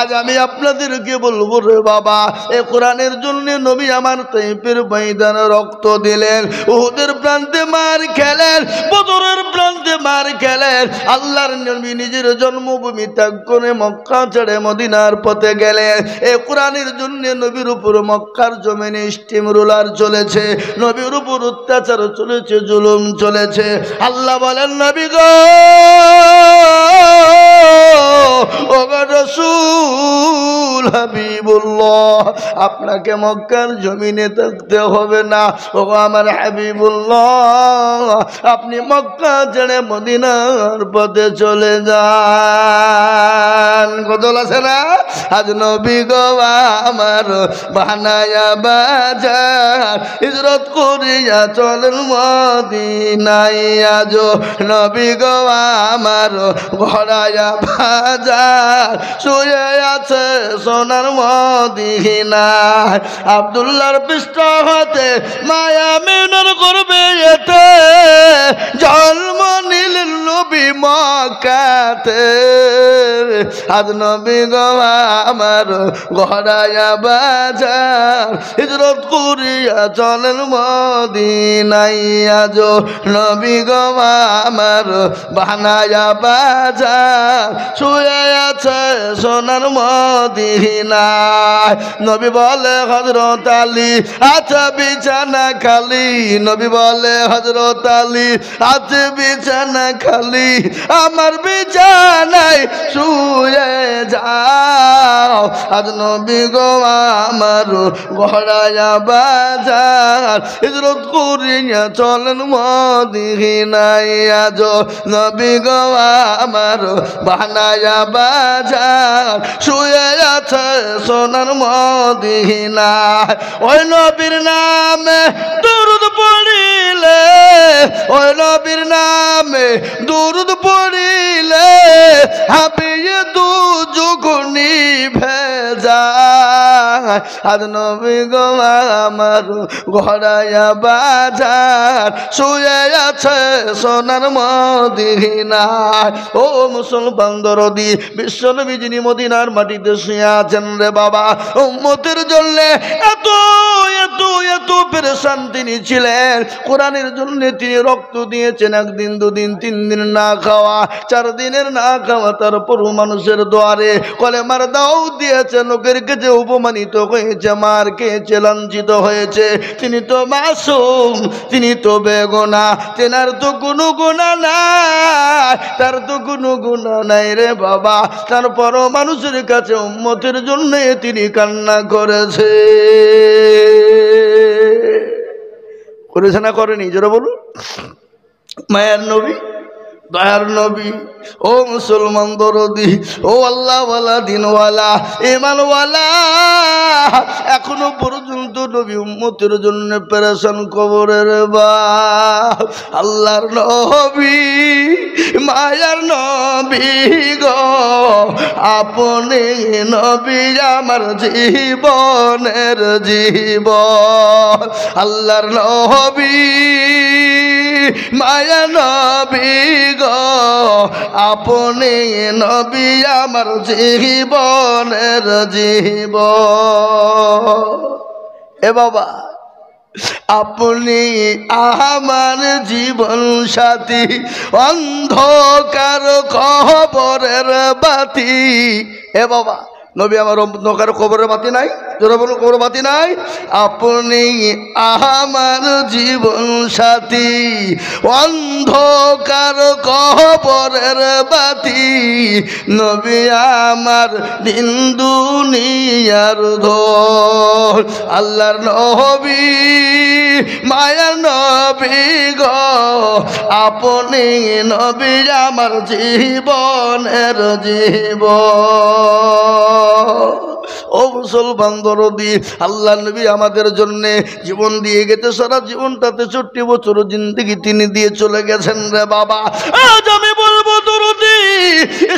আজ আমি আপনাদেরকে বলবো রে বাবা, এ কোরআনের জন্য নবী আমার তাইফের ময়দানে রক্ত দিলেন, উহুদের প্রান্তে মার খেলেন, বদরের প্রান্তে মার খেলেন। আল্লাহর নবী নিজের জন্মভূমি ত্যাগ করে মক্কা ছেড়ে মদিনার পথে গেলেন। এ কোরআনের জন্য নবীর উপর মক্কার জমিনে স্টিম রোলার চলেছে, নবীর উপর অত্যাচার চলেছে, জুলুম চলেছে। আল্লাহ বলেন, নবী গো, ও রাসূল হাবিবুল্লাহ, আপনাকে মক্কার জমিনে থাকতে হবে না। ও আমার হাবিবুল্লাহ, আপনি মক্কা ছেড়ে মদিনার পথে চলে যান। কদল আছে না? আজ নবী গো আমার বানায়া বাজার, হিজরত করিয়া চলেন মদিনায়। আজ নবী গো আমার ঘোড়ায়া বাজার, শুয়ে আছে সোনার মদিনায়। আব্দুল্লাহর পৃষ্ঠ হতে মায়া মেনর করবে এতে, জন্ম নিলেন নবী মক্কাতে। আজ নবী গো আমার ঘোড়ায়া বাজার, হিজরত করিয়া চলেন মদিনায়। আজ নবী গো আমার বানায়া বাজার, শুয়ে আছে সোনার মদিনায়। নবী বলে হযরত আলী, আচ্ছা বিছানা খালি। নবী বলে হযরত আলী, আছে বিছানা খালি, আমার বিছানায় শুয়ে যাও। আজ নবী গো আমার ঘোড়ায়া বাজার, হিজরত করিয়া চলেন মদিনায়। আজ নবী গো আমার বানায়া বাজার, শুয়ে আছে সোনার মদিনায়। ওই নবীর নামে দুরূদ পড়িলে, ওই নবীর নামে দুরূদ পড়িলে, হাবিয়ে দু যুগনি ভেজা। আজ নবী গো আমার ঘোড়ায়া বাজার, শুয়ে আছে সোনার মদিনায়। ও মুসলমান দরদি, বিশ্ব নবী যিনি মদিনার মাটিতে শুয়ে আছেন রে বাবা, উম্মতের জন্য এত এত এত পেরেশান তিনি ছিলেন। কোরআনের জন্য তিনি রক্ত দিয়েছেন, একদিন দুদিন তিন দিন না খাওয়া, 4 দিনের না খাওয়া। তারপরও মানুষের দোয়ারে কলেমার দাও দিয়েছে, লোকের কাছে উপমানিত হয়েছে, মার খেয়েছে, লাঞ্ছিত হয়েছে। তিনি তো মাসুম, তিনি তো বেগুনা, তেনার তো কোনো গুনাহ নাই, তার তো কোনো গুনাহ নাই রে বাবা। তারপরও মানুষের কাছে উম্মতের জন্য তিনি কান্না করেছে। করেছে না করেনি? জোরে বলুন। মায়ের নবী, দয়ার নবী, ও মুসলমান দরদি, ও আল্লাহওয়ালা, দিনওয়ালা, ইমানওয়ালা, এখনো পর্যন্ত নবী উম্মতের জন্য পেরেশান। কবরের বাপ আল্লাহর নবী, মায়ার নবী গো, আপনি নবী আমার জীবনের জীবন। আল্লাহর নবী, মায়া নবী গো, আপনি নবী আমার জীবনের জীবন। এ বাবা, আপনি আমার জীবন সাথী, অন্ধকার কবরের বাতি। এ বাবা, নবী আমার অন্ধকার কবরের বাতি নাই? জোরে বলুন, কবরের বাতি নাই। আপনি আমার জীবন সাথী, অন্ধকার কবরের বাতি, নবী আমার দিন দুনিয়ার ধর। আল্লাহর নবী, মায়ার নবী গো, আপনি নবী আমার জীবনের জীবন। ও মুসলমান দরদি, আল্লাহ নবী আমাদের জন্য জীবন দিয়ে গেছে, সারা জীবনটাতে 40 বছর জিন্দগি তিনি দিয়ে চলে গেছেন রে বাবা। আজ আমি বলবো দরদি,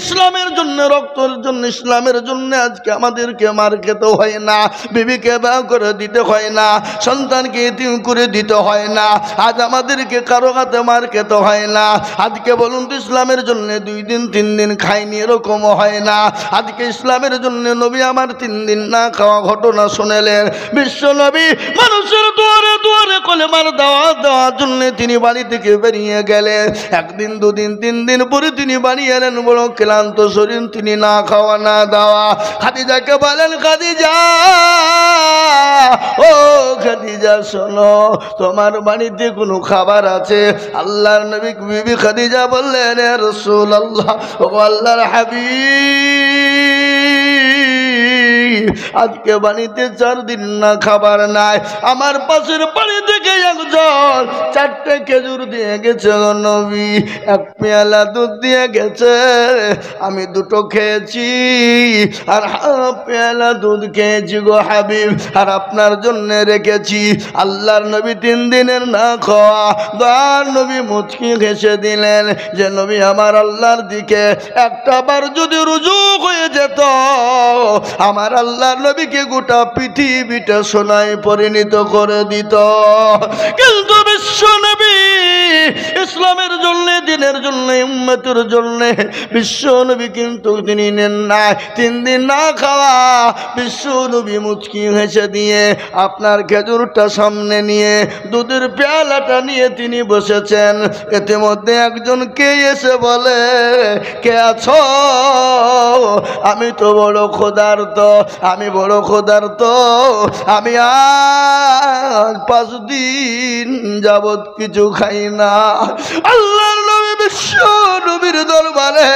ইসলামের জন্য, রক্তের জন্য, ইসলামের জন্য আজকে আমাদেরকে মার খেতে হয় না, বিবিকে বিয়ে করে দিতে হয় না, সন্তানকে এতিম করে দিতে হয় না, আজ আমাদেরকে কারো হাতে মার খেতে হয় না। আজকে বলুন তো ইসলামের জন্য 2 দিন 3 দিন খাইনি এরকমও হয় না। আজকে ইসলামের জন্য নবী আমার 3 দিন না খাওয়া ঘটনা শুনেলেন। বিশ্ব নবী মানুষের দুয়ারে দুয়ারে কলেমার দাওয়াত দেওয়ার জন্য তিনি বাড়ি থেকে বেরিয়ে গেলেন। 1 দিন 2 দিন 3 দিন পরে তিনি বাড়ি এলেন, বড় ক্লান্ত শরীর, তিনি না খাওয়া না দাওয়া। খাদিজাকে বলেন, খাদিজা, ও খাদিজা শোনো, তোমার বাড়িতে কোনো খাবার আছে? আল্লাহর নবী বিবি খাদিজা বললেন, হে রাসূলুল্লাহ, ও আল্লাহর হাবিব, আজকে বাড়িতে 4 দিন না খাবার নাই। আমার পাশের বাড়ি থেকে একজন 4টে খেজুর দিয়ে গেছে গো নবী, 1 পেয়ালা দুধ দিয়ে গেছে, আমি 2টো খেয়েছি আর 1/2 পেয়ালা দুধ খেয়েছি গো হাবিব, আর আপনার জন্য রেখেছি। আল্লাহর নবী 3 দিনের না খাওয়া। দয়ার নবী মুচকি ঘেঁষে দিলেন যে নবী আমার আল্লাহর দিকে একটা বার যদি রুজু হয়ে যেত, আমার আল্লাহর নবীকে গোটা পৃথিবীটা সোনায় পরিণত করে দিত। কিন্তু বিশ্ব নবী ইসলামের জন্য, দিনের জন্য, উম্মতের জন্য বিশ্ব নবী কিন্তু তিনি নেন না 3 দিন না খাওয়া। বিশ্ব নবী মুচকি হেসে দিয়ে আপনার খেজুরটা সামনে নিয়ে দুধের পেয়ালাটা নিয়ে তিনি বসেছেন। ইতিমধ্যে একজন কে এসে বলে, কে আছো? আমি তো বড় ক্ষুধার্ত, আমি বড় ক্ষুধার্ত, আমি আজ 5 দিন যাবত কিছু খাই না। আল্লাহর নবী বিশ্ব নবীর দরবারে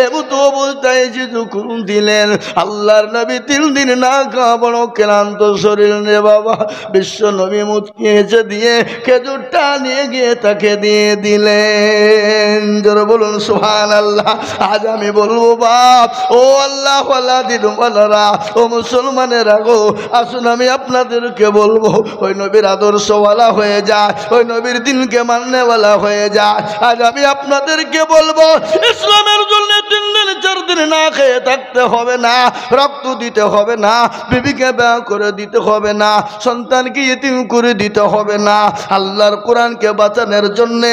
এমত অবস্থায় যখন দিলেন, আল্লাহর নবী 3 দিন না খাওয়া, বড় ক্লান্ত শরীর রে বাবা। বিশ্ব নবী মুচকি হেসে দিয়ে খেজুরটা নিয়ে গিয়ে তাকে দিয়ে দিলেন। জোরে বলুন সুবহানাল্লাহ। আজ আমি বলবো বাপ, ও আল্লাহ ওয়ালা দিন ওয়ালারা, ও মুসলমানেরা গো, আসুন আমি আপনাদেরকে বলবো, ওই নবীর আদর্শওয়ালা হয়ে যায়, ওই নবীর দিনকে মাননেওয়ালা হয়ে যায়। আজ আমি আপনাদেরকে বলবো, ইসলামের জন্য 3 দিন 4 দিন না খেয়ে থাকতে হবে না, রক্ত দিতে হবে না, বিবিকে বিয়ে করে দিতে হবে না, সন্তানকে ইতিম করে দিতে হবে না। আল্লাহর কোরআনকে বাঁচানোর জন্য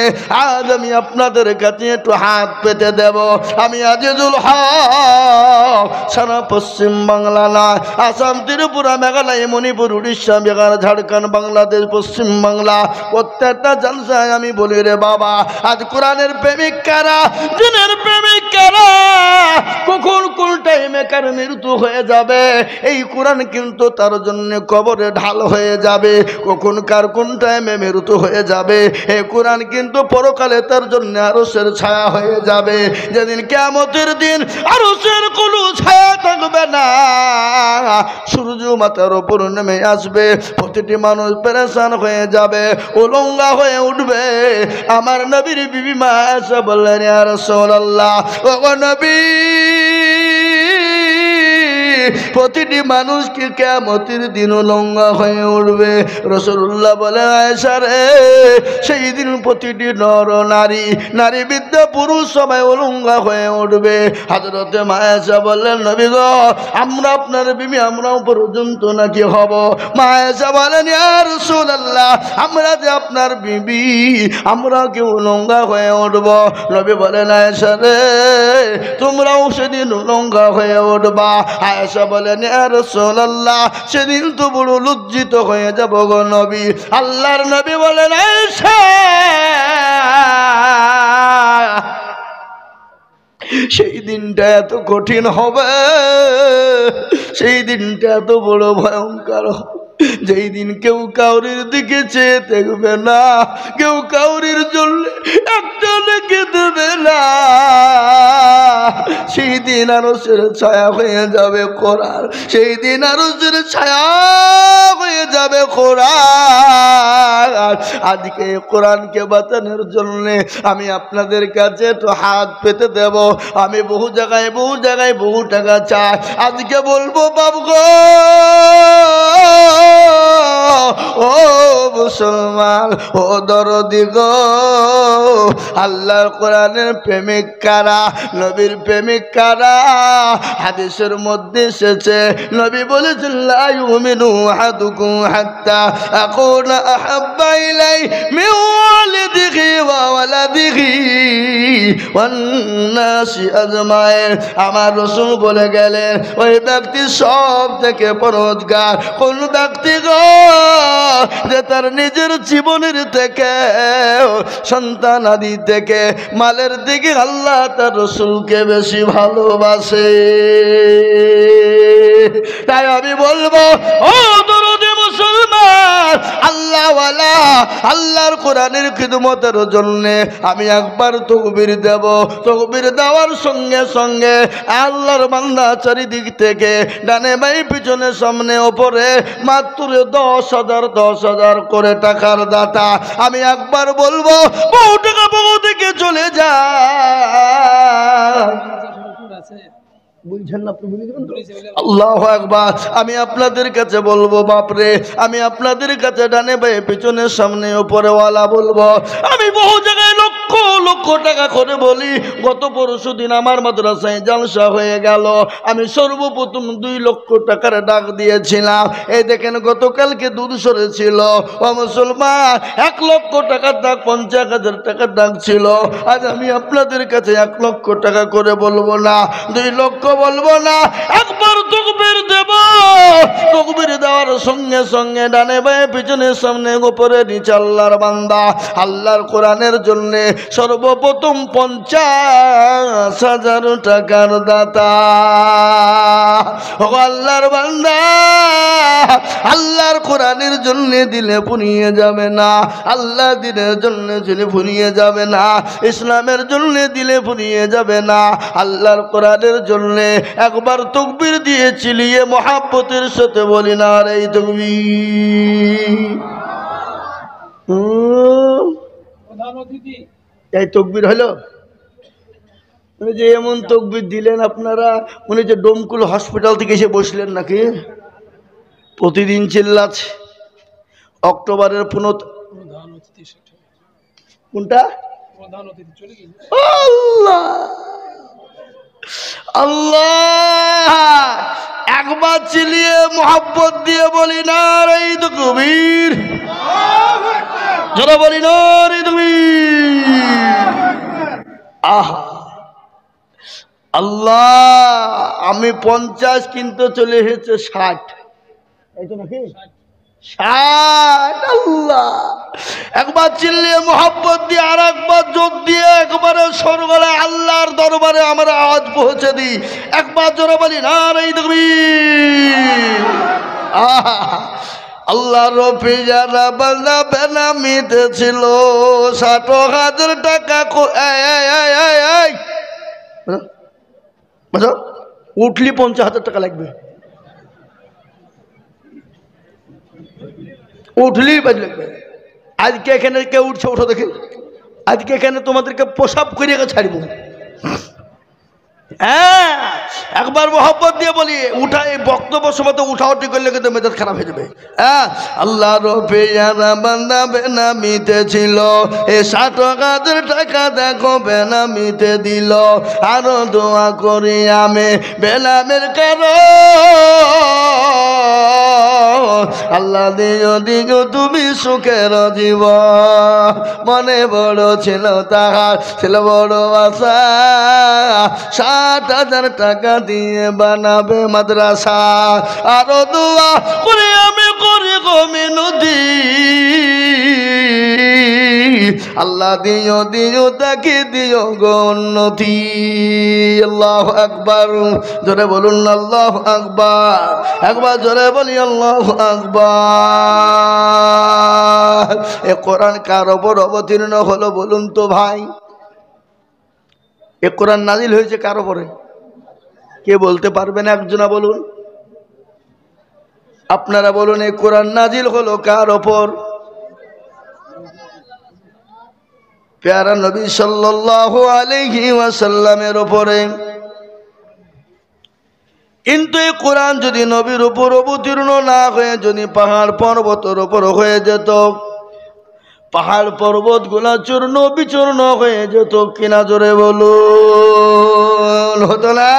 আজ আমি আপনাদের কাছে একটু হাত পেতে দেব। আমি আজিজুল হক, সারা পশ্চিম বাংলা না, আসাম, ত্রিপুরা, মেঘালয়, মণিপুর, উড়িষ্যা, বিহার, ঝাড়খণ্ড, বাংলাদেশ, পশ্চিম বাংলা, প্রত্যেকটা জলসায় আমি বলি রে বাবা, আজ কোরআনের প্রেমিক কারা, দিনের প্রেমিক কারা, কখন কোন টাইমে কার মৃত্যু হয়ে যাবে, এই কোরআন কিন্তু তার জন্য কবরে ঢাল হয়ে যাবে। কখন কার কোন টাইমে মৃত্যু হয়ে যাবে, এই কোরআন কিন্তু পরকালে তার জন্য আরশের ছায়া হয়ে যাবে। যেদিন কিয়ামতের দিন আরশের কোনো ছায়া থাকবে না, সূর্য মাথার উপর নেমে আসবে, প্রতিটি মানুষ পেরেশান হয়ে যাবে, উলঙ্গা হয়ে উঠবে। আমার নবীর বিবি মা আয়েশা বললেন, ইয়া রাসূলুল্লাহ, ও নবী, প্রতিটি মানুষকে কিয়ামতের দিন উলঙ্গা হয়ে উঠবে। রাসূলুল্লাহ বলে, আয়েশা রে, সেই দিন প্রতিটি নর নারী, নারী বিদ্যা পুরুষ সবাই উলঙ্গা হয়ে উঠবে। হযরতে মা আয়েশা বললেন, নবী গো, আমরা আপনার বিবি আমরাও পর্যন্ত নাকি হব? মা আয়েশা বলেন, ইয়া রাসূলুল্লাহ, আমরা যে আপনার বিবি, আমরা কি উলঙ্গা হয়ে উঠব? নবী বলেন, আয়েশা রে, তোমরাও সেদিন উলঙ্গা হয়ে উঠবা। আয়েশা বলেন, ইয়া রাসূলুল্লাহ, সেদিন তো বড় লজ্জিত হয়ে যাব গো নবী। আল্লাহর নবী বলেন, আয়েশা, সেই দিনটা এত কঠিন হবে, সেই দিনটা এত বড় ভয়ঙ্কর হবে, যেই দিন কেউ কাউরির দিকে চেয়ে দেখবে না, কেউ কাউরির জন্য একটা লেগে দেবে না। সেই দিন আরশের ছায়া হয়ে যাবে কোরআন, সেই দিন আরশের ছায়া হয়ে যাবে কোরআন। আজকে কোরআনকে বাঁচানোর জন্য আমি আপনাদের কাছে একটু হাত পেতে দেব। আমি বহু জায়গায় বহু টাকা চাই। আজকে বলবো বাবু গো, ও মুসলমান, ও দরদি গো, আল্লাহর কোরআনের প্রেমিক কারা, নবীর প্রেমিক কারা? হাদিসের মধ্যে এসেছে, নবী বলেছেন লা ইউমিনু আহাদুকুম হাত্তা আকুনা আহাব্বা ইলাই মিন ওয়ালিদিহি ওয়া ওয়ালাদিহি ওয়ান নাসি আজমাইন। আমার রাসূল বলে গেলেন, ওই ব্যক্তি সব থেকে পরহেজগার কোন ব্যক্তি গো, যে তার নিজের জীবনের থেকে, সন্তান আদি থেকে, মালের দিকে আল্লাহ তার রাসূলকে বেশি ভালোবাসে। তাই আমি বলবো, ও দরদি মুসলমান, আল্লাহওয়ালা, আল্লাহর কোরআনের খিদমতের জন্য আমি একবার তাকবীর দেব। তাকবীর দেওয়ার সঙ্গে সঙ্গে আল্লাহর বান্দা চারিদিক থেকে ডানে বাই পিছনে সামনে ওপরে মাত্র 10,000 করে টাকার দাতা। আমি একবার বলবো, বহু টাকা বহু দিকে চলে যায়। বুঝছেন না? আল্লাহু আকবার। আমি আপনাদের কাছে বলবো, বাপরে, আমি আপনাদের কাছে ডানে বাই পিছনে সামনে উপরে ওয়ালা বলবো। আমি বহু জায়গায় লক্ষ লক্ষ টাকা করে বলি। গত পরশু দিন আমার মাদ্রাসায় জলসা হয়ে গেল, আমি সর্বপ্রথম 2 লক্ষ টাকার ডাক দিয়েছিলাম। এই দেখেন গতকালকে দুধ সরেছিল। ও মুসলমান, 1 লক্ষ টাকার ডাক, 50,000 টাকার ডাক ছিল। আজ আমি আপনাদের কাছে 1 লক্ষ টাকা করে বলবো না, 2 লক্ষ বলবো না, একবার তাকবীর দেব। তাকবীর দেওয়ার সঙ্গে সঙ্গে ডানে বায়ে পিছনে সামনে উপরে নিচে আল্লাহর বান্দা আল্লাহর কোরআনের জন্য সর্বপ্রথম 50,000 টাকার দাতা। ও আল্লাহর বান্দা, আল্লাহর কোরআনের জন্য দিলে ফুরিয়ে যাবে না, আল্লাহ দিনের জন্য দিলে ফুরিয়ে যাবে না, ইসলামের জন্য দিলে ফুরিয়ে যাবে না, আল্লাহর কোরআনের জন্য একবার তাকবীর দিয়ে চিলিয়ে মহাব্বতের সাথে বলি না রে তাকবীর। এই তাকবীর হলো, যে এমন তাকবীর দিলেন আপনারা মনে হচ্ছে ডোমকুল হসপিটাল থেকে এসে বসলেন নাকি। প্রতিদিন চিল্লাচ্ছে। অক্টোবরের কোনটা? আল্লাহ আল্লাহ, একবার চিলিয়ে মোহাব্বত দিয়ে বলি না রে তাকবীর, যারা বলি না রে তাকবীর। আহা আল্লাহ, আমি 50 কিন্তু চলে এসেছে 60, এই তো নাকি 60। আল্লাহ, একবার চিল্লিয়ে মোহাব্বত দিয়ে আর একবার জোর দিয়ে একবারে সরগলায় আল্লাহর দরবারে আমরা আওয়াজ পৌঁছে দিই। একবার জোরে বলি না রে তাকবীর। আল্লাহ রফি যারা বান্দা বেনামিতে ছিল 60,000 টাকা উঠলি 50,000 টাকা লাগবে, উঠলি বাজ লাগবে। আজকে এখানে কেউ উঠছে, উঠো দেখে, আজকে এখানে তোমাদেরকে প্রসাব করিয়ে ছাড়ব। হ্যাঁ, একবার মোহাব্বত দিয়ে বলি, উঠা এই বক্তব্য সময় তো উঠাউটি করলে কিন্তু মেজাজ খারাপ হয়ে যাবে। হ্যাঁ, আল্লাহ রফি যারা বান্দা বেনামিতে ছিল এ 60,000 টাকা দেখো বেনামিতে দিল। আরো দোয়া করি আমি বেনামের কারণ, আল্লাহ দিও দিও তুমি সুখের জীবন। মনে বড় ছিল তাহার, ছিল বড় আশা, 60,000 টাকা দিয়ে বানাবে মাদ্রাসা। আরো দোয়া করে আমি করি গো মিনতি, আল্লাহ দিও দিও তাকে দিও গো উন্নতি। আল্লাহু আকবার, জোরে বলুন আল্লাহু আকবার, একবার জোরে বলি আল্লাহু আকবার। এ কোরআন কার ওপর অবতীর্ণ হলো বলুন তো ভাই? এ কোরআন নাজিল হয়েছে কার ওপরে? কে বলতে পারবেন? একজনা বলুন, আপনারা বলুন, এই কোরআন নাজিল হলো কার ওপর? প্যারা নবী সাল্লাল্লাহু আলাইহি ওয়াসাল্লামের ওপরে। কিন্তু এই কোরআন যদি নবীর উপর অবতীর্ণ না হয়ে যদি পাহাড় পর্বতের উপর হয়ে যেত, পাহাড় পর্বত গুলা চূর্ণ বিচূর্ণ হয়ে যেত কিনা জোরে বলুন, হতো না?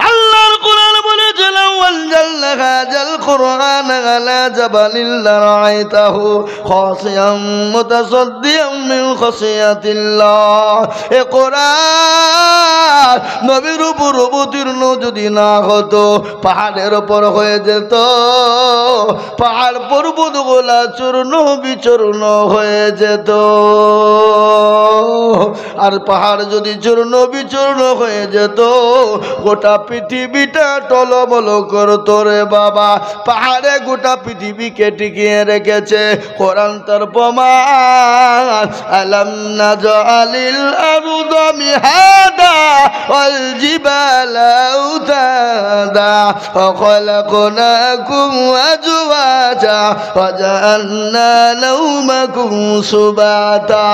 আল্লাহর কোরআন বলেছে লাউ আনজালনা হাযাল কুরআন আলা জাবালিন লারাআইতাহু খাশিয়াম মুতাসাদ্দিয়াম মিন খাশিয়াতিল্লাহ। এ কোরআন নবীর উপর অবতীর্ণ যদি না হতো, পাহাড়ের উপর হয়ে যেত, পাহাড় পর্বত গুলা চূর্ণ বিচূর্ণ হয়ে যেত। আর পাহাড় যদি চূর্ণ বিচূর্ণ হয়ে যেত, গোটা পৃথিবীটা টলমল করতো রে বাবা। পাহাড়ে গোটা পৃথিবীকে টিকিয়ে রেখেছে কোরআন তার প্রমাণ। আলাম নাজআলিল আরদা মিহাদা ওয়াল জিবালা আওতাদা ওয়া খালাকনাকুম আজওয়াজা ওয়া জাআলনা নাওমাকুম সুবাতা।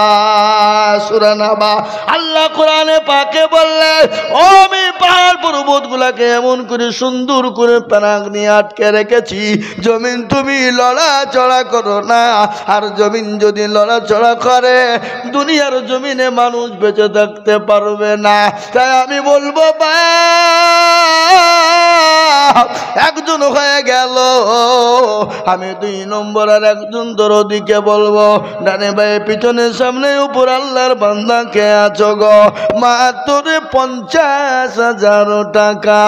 সূরা নাবা। আল্লাহ কোরআনে পাকে বললেন, ও আমি পাহাড় পর্বত গুলাকে এমন করে সুন্দর করে প্যানাক নিয়ে আটকে রেখেছি, জমিন তুমি লড়াচড়া করো না। আর জমিন যদি লড়াচড়া করে, দুনিয়ার জমিনে মানুষ বেঁচে থাকতে পারবে না। তাই আমি বলবো একজন হয়ে গেল, আমি 2 নম্বর আর একজন দরদিকে বলবো, ডানে বায়ে পিছনে সামনে উপর আল্লাহর বান্দা কে আছো গো, মাত্র 50,000 টাকা।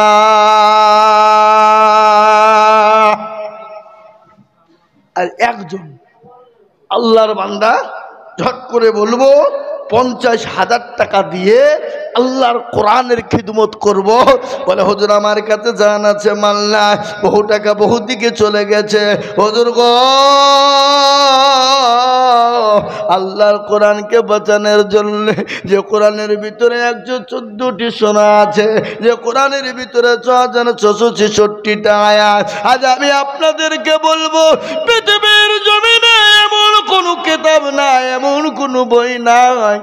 আর একজন আল্লাহর বান্দা ঝট করে বলবো 50,000 টাকা দিয়ে আল্লাহর কোরআনের খিদমত করব। বলে হুজুর আমার কাছে জান আছে, মাল না, বহু টাকা বহু দিকে চলে গেছে। হুজুর গো, আল্লাহর কোরআনকে বাঁচানোর জন্য, যে কোরআনের ভিতরে 114টি সোনা আছে, যে কোরআনের ভিতরে 6,666টা আয়াত, আজ আমি আপনাদেরকে বলবো পৃথিবীর জমিনে এমন কোনো কিতাব নাই, এমন কোনো বই নাই,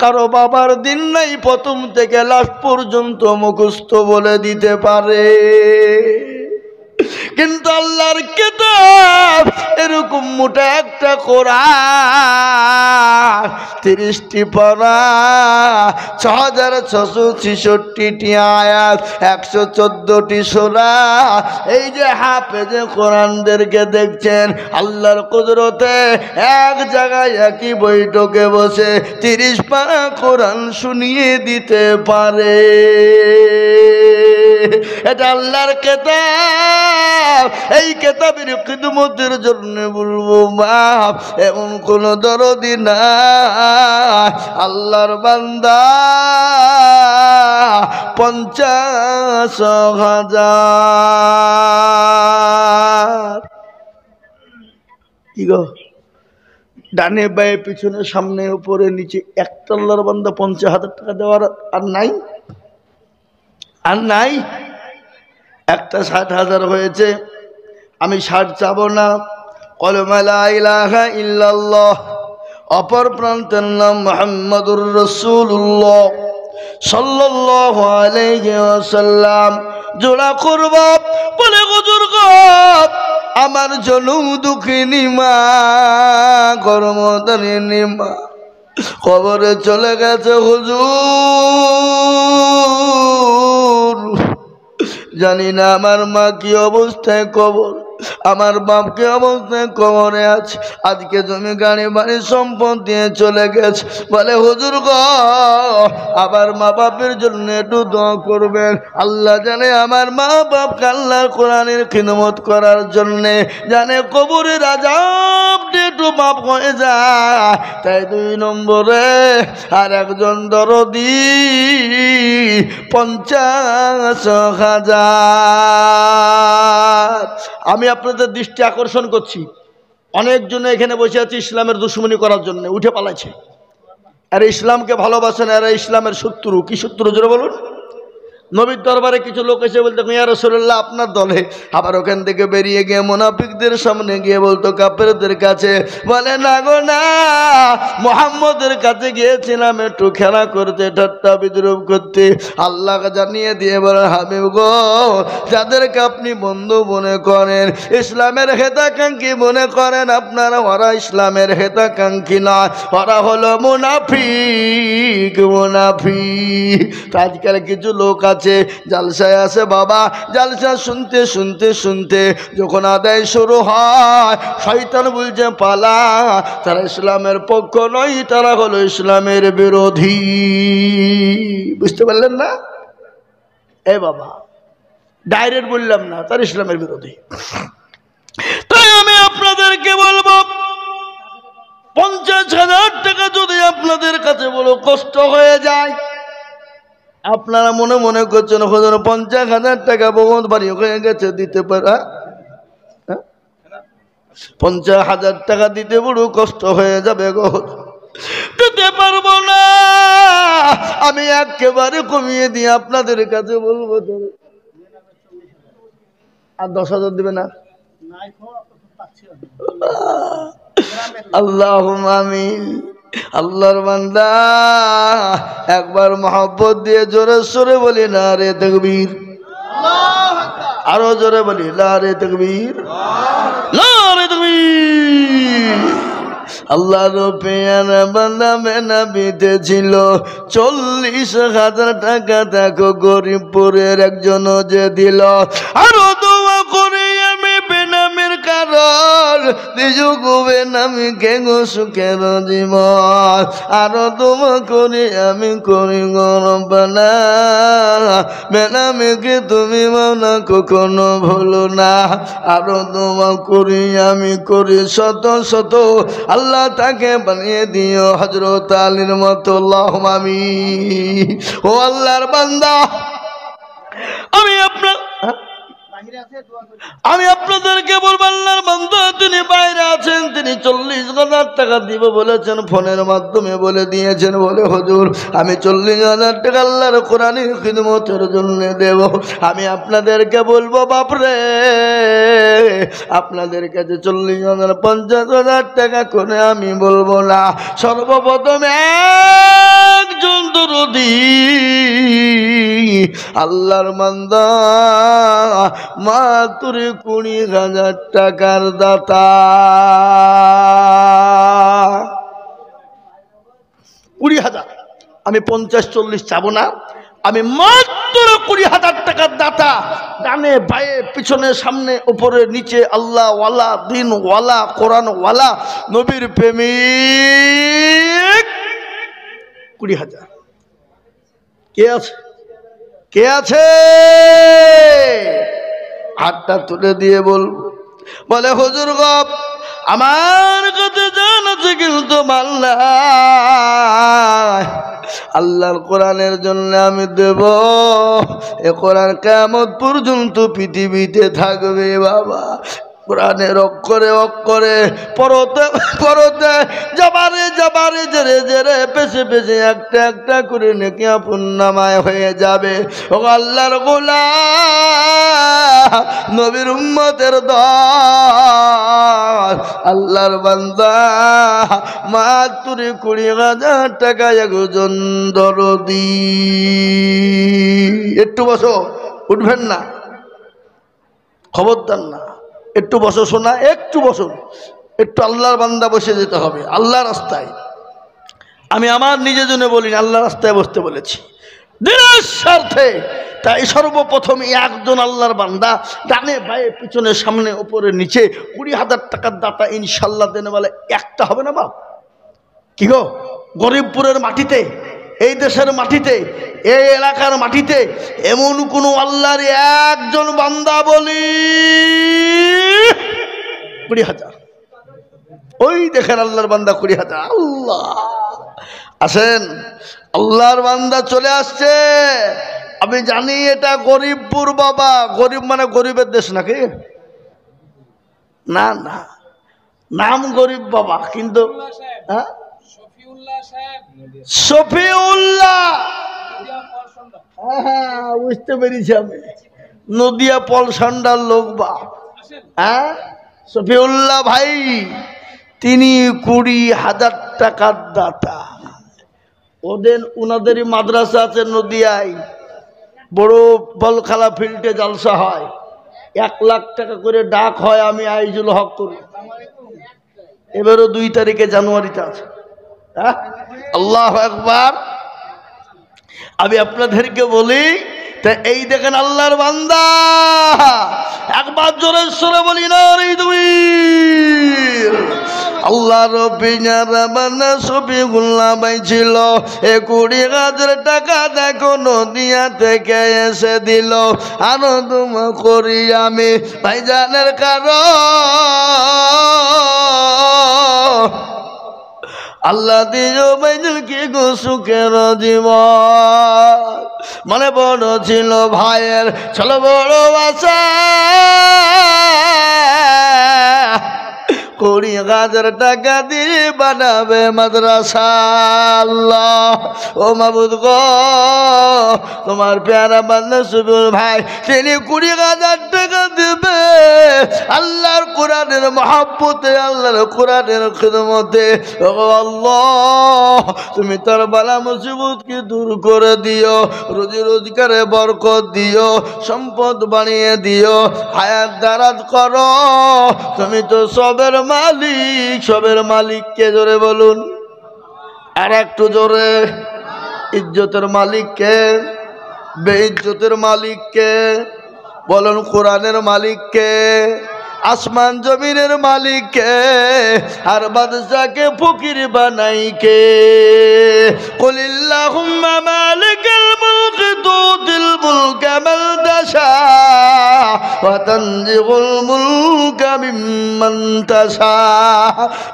কারো বাবার দিন নাই প্রথম থেকে লাস্ট পর্যন্ত মুখস্থ বলে দিতে পারে। কিন্তু আল্লাহর কিতাব এরকম মোটা একটা কোরআন, 30টি পারা, 6,666টি আয়াত, 114টি সূরা। এই যে হাফেজে কোরআনদেরকে দেখছেন, আল্লাহর কুদরতে এক জায়গায় একই বৈঠকে বসে 30 পারা কোরআন শুনিয়ে দিতে পারে। এটা আল্লাহর কিতাব। এই কিতাবের খিদমতের জন্য বলবো বাপ, এমন কোন দরদি না। আল্লাহর বান্দা 50,000। কি গো, ডানে বায়ে পিছনে সামনে উপরে নিচে একটা আল্লাহর বান্দা 50,000 টাকা দেওয়ার আর নাই, আর নাই। একটা 60,000 হয়েছে, আমি 60 চাবো না। কলমা লা ইলাহা ইল্লাল্লাহ, অপর প্রান্তের নাম মুহাম্মাদুর রাসূলুল্লাহ সাল্লাল্লাহু আলাইহি ওয়াসাল্লাম জোড়া করব। বলে হুজুর গো, আমার জনম দুঃখিনী মা, গর্ভধারিণী মা কবরে চলে গেছে হুজুর। জানি না আমার মা কি অবস্থায় কবর, আমার বাপ কি অবস্থায় কবরে আছে। আজকে জমি গাড়ি বাড়ি সম্পদ দিয়ে চলে গেছে। বলে হুজুর গো, আবার মা বাপের জন্য একটু দোয়া করবেন। আল্লাহ জানে আমার মা বাপ আল্লাহর কোরআনের খিদমত করার জন্যে, জানে কবরের আযাব একটু মাপ হয়ে যায়। তাই 2 নম্বরে আর একজন দরদি 50,000। আমি আপনাদের দৃষ্টি আকর্ষণ করছি, অনেকজন এখানে বসে আছে ইসলামের দুশমনি করার জন্য, উঠে পালাইছে। আর ইসলামকে ভালোবাসেন, এরা ইসলামের শত্রু। কি শত্রু জোরে বলুন? নবীর দরবারে কিছু লোক এসে বলতো ইয়া রাসূলুল্লাহ আপনার দলে, আবার ওখান থেকে বেরিয়ে গিয়ে মুনাফিকদের সামনে গিয়ে বলতো কাফেরদের কাছে, বলে না গো না, মুহাম্মদের কাছে গিয়েছিলাম একটু খেলা করতে, ঠাট্টা বিদ্রুপ করতে। আল্লাহ জানিয়ে দিয়ে বলেন হাবিব গো, যাদেরকে আপনি বন্ধু মনে করেন, ইসলামের হেতাকাঙ্ক্ষী মনে করেন, আপনারা ওরা ইসলামের হেতাকাঙ্ক্ষী নয়, ওরা হলো মুনাফিক। মুনাফিক। আজকাল কিছু লোক আছে জালসায় আছে বাবা, জালসা শুনতে শুনতে শুনতে যখন আদায় শুরু হয় শয়তান বলছে পালা, তারা ইসলামের পক্ষ নয়, তারা হলো ইসলামের বিরোধী। বুঝতে পারলেন না? এ বাবা ডাইরেক্ট বললাম না, তার ইসলামের বিরোধী। তাই আমি আপনাদেরকে বলবো 50,000 টাকা যদি আপনাদের কাছে বলো কষ্ট হয়ে যায়, আপনারা মনে মনে করছেন 50,000 টাকা বহুত বাড়ি হয়ে গেছে, দিতে পারা 50,000 টাকা দিতে বড় কষ্ট হয়ে যাবে গো, দিতে পারবো না। আমি একেবারে কমিয়ে দিয়ে আপনাদের কাছে বলবো আর 10,000 দিবে না? আল্লাহুম্মা আমিন। আল্লাহর বান্দা একবার মহব্বত দিয়ে জোরে সোরে বলি নারে তাকবীর, আরো জোরে বলি নারে তাকবীর, নারে তাকবীর। আল্লাহর পেয়ারা বান্দা মেনাবিতে ছিল 40,000 টাকা, দেখো গরিবপুরের একজন যে দিল। আরো দোয়া করি আমি বেনামের কারণ নিজুগুবে নামি কে গো সুখের জীবন। আরো দোয়া করি আমি করি গরবানা, বেনামিকে তুমি মানা কখনো ভুলো না। আরো দোয়া করি আমি করি শত শত, আল্লাহ তাকে বানিয়ে দিও হযরত আলীর মতো। আল্লাহুম্মা আমিন। ও আল্লাহর বান্দা, আমি আপনাদেরকে বলবো আল্লাহর বান্দা তিনি বাইরে আছেন, তিনি 40,000 টাকা দিব বলেছেন, ফোনের মাধ্যমে বলে দিয়েছেন, বলে হুজুর আমি 40,000 টাকা আল্লাহর কোরআনের খিদমতের জন্য দেব। আমি আপনাদেরকে বলবো বাপরে, আপনাদের কাছে 40,000 50,000 টাকা করে আমি বলবো না। সর্বপ্রথম একজন দরদি আল্লাহর বান্দা মাত্র 20,000 টাকার দাতা, 20,000। আমি 50-40 চাবো না, আমি মাত্র 20,000 টাকার দাতা। ডানে বায়ে পিছনে সামনে উপরে নিচে আল্লাহ ওয়ালা, দিন ওয়ালা, কোরআন ওয়ালা, নবীর প্রেমিক। 20,000 কে আছে? কে আছে? হাতটা তুলে দিয়ে বলবো, বলে হুজুর গো আমার কাছে জান আছে কিন্তু মাল্লা আল্লাহর কোরআনের জন্য আমি দেব। এ কোরআন কিয়ামত পর্যন্ত পৃথিবীতে থাকবে বাবা। কোরআনের অক্ষরে অক্ষরে পরতে পরতে জবারে জবারে জেরে জেরে পেছে পেছে একটা একটা করে নেকি পুণ্যময় হয়ে যাবে। ও আল্লাহর গোলাম, নবীর উম্মতের দল, আল্লাহর বান্দা মাত্র 20,000 টাকা একজন দরদি। একটু বসো, উঠবেন না, খবরদার না, একটু বসো শোনা, একটু বসো, একটু আল্লাহর বান্দা বসে যেতে হবে আল্লাহ রাস্তায়। আমি আমার নিজের জন্য বলিনি, আল্লাহ রাস্তায় বসতে বলেছি দিনের স্বার্থে। তাই সর্বপ্রথম একজন আল্লাহর বান্দা ডানে বায়ে পিছনে সামনে উপরে নিচে 20,000 টাকার দাতা ইনশাল্লাহ দেনে বলে একটা হবে না বাপ? কি গো, গরিবপুরের মাটিতে, এই দেশের মাটিতে, এই এলাকার মাটিতে এমন কোন আল্লাহর একজন বান্দা বলি 20,000? ওই দেখেন আল্লাহর বান্দা 20,000। আল্লাহ আসেন, আল্লাহর বান্দা চলে আসছে। আমি জানি এটা গরিবপুর বাবা, গরিব মানে গরিবের দেশ নাকি? না না, নাম গরিব বাবা, কিন্তু শফিউল্লাহ হ্যাঁ, বুঝতে পেরেছি আমি। নদিয়া পলসান্ডার লোক বা, হ্যাঁ, শফিউল্লাহ ভাই, তিনি 20,000 টাকার দাতা। ওনাদেরই মাদ্রাসা আছে নদিয়ায়, বড় বলখালা ফিল্ডে জলসা হয়, 1 লাখ টাকা করে ডাক হয়। আমি আইজুল হক করি, এবারও 2 তারিখে জানুয়ারিতে আছে। হ্যাঁ, আল্লাহু আকবার। আমি আপনাদেরকে বলি, তা এই দেখেন আল্লাহর বান্দা, একবার জোরে সরে বলি না রে তুমি। আল্লাহর পিঞ্জারা শফিউল্লাহ ভাই ছিল, 20,000 টাকা দেখো নদিয়া থেকে এসে দিল। আনন্দ করি আমি ভাইজানের কারণ আল্লাহ দিও ভাইজানকে গো সুখের জীবন। মানে বড় ছিল ভাইয়ের, ছিল বড় আশা, 20,000 টাকা দিয়ে বানাবে মাদ্রাসা। আল্লাহ, ও মাবুদ গো, তোমার প্যারা বান্দা শফিউল ভাই, তিনি 20,000 টাকা দেবে আল্লাহর কোরআনের মহব্বতে, আল্লাহর কোরআনের খিদমতে। ও আল্লাহ, তুমি তার বালা মুসিবতকে দূর করে দিও, রুজি রোজগারে বরকত দিও, সম্পদ বানিয়ে দিও, হায়াত দারাজ করো। তুমি তো সবের মালিক, সবের মালিককে জোরে বলুন, আর একটু জোরে। ইজ্জতের মালিককে, বেইজ্জতের মালিককে বলুন, কোরআনের মালিককে, আসমান জমিনের মালিককে, আর বাদশাকে ফকির বানাই কে? কুলিল্লাহুম্মা মালিকাল মুলকি তুতিল মুলকা মান তাশা ওয়া তানজিউল মুলকা মিম্মান তাশা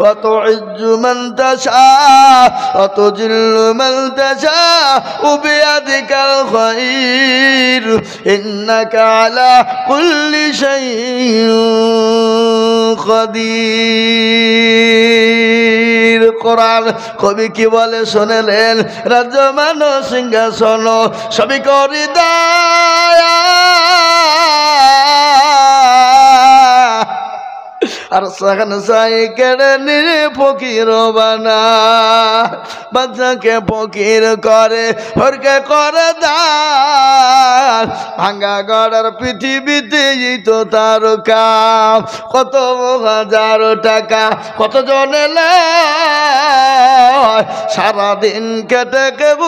ওয়া তুইজ্জু মান তাশা ওয়া তুজিল্লু মান তাশা বিয়াদিকাল খায়র ইন্নাকা আলা কুল্লি শাইইন কদির। কোরআন কবি কি বলে শুনলেন? রাজ্য মানো সিংহাসন সবই করি দয়া, আর সাখান সাই কেড়ে নিয়ে ফকির বানা, বাচ্চাকে ফকির করে, হরকে করে দান। ভাঙ্গা গড়ার পৃথিবীতে তো তার কাম, কত হাজার টাকা কত জনে লয়, সারাদিন কেটে কেউ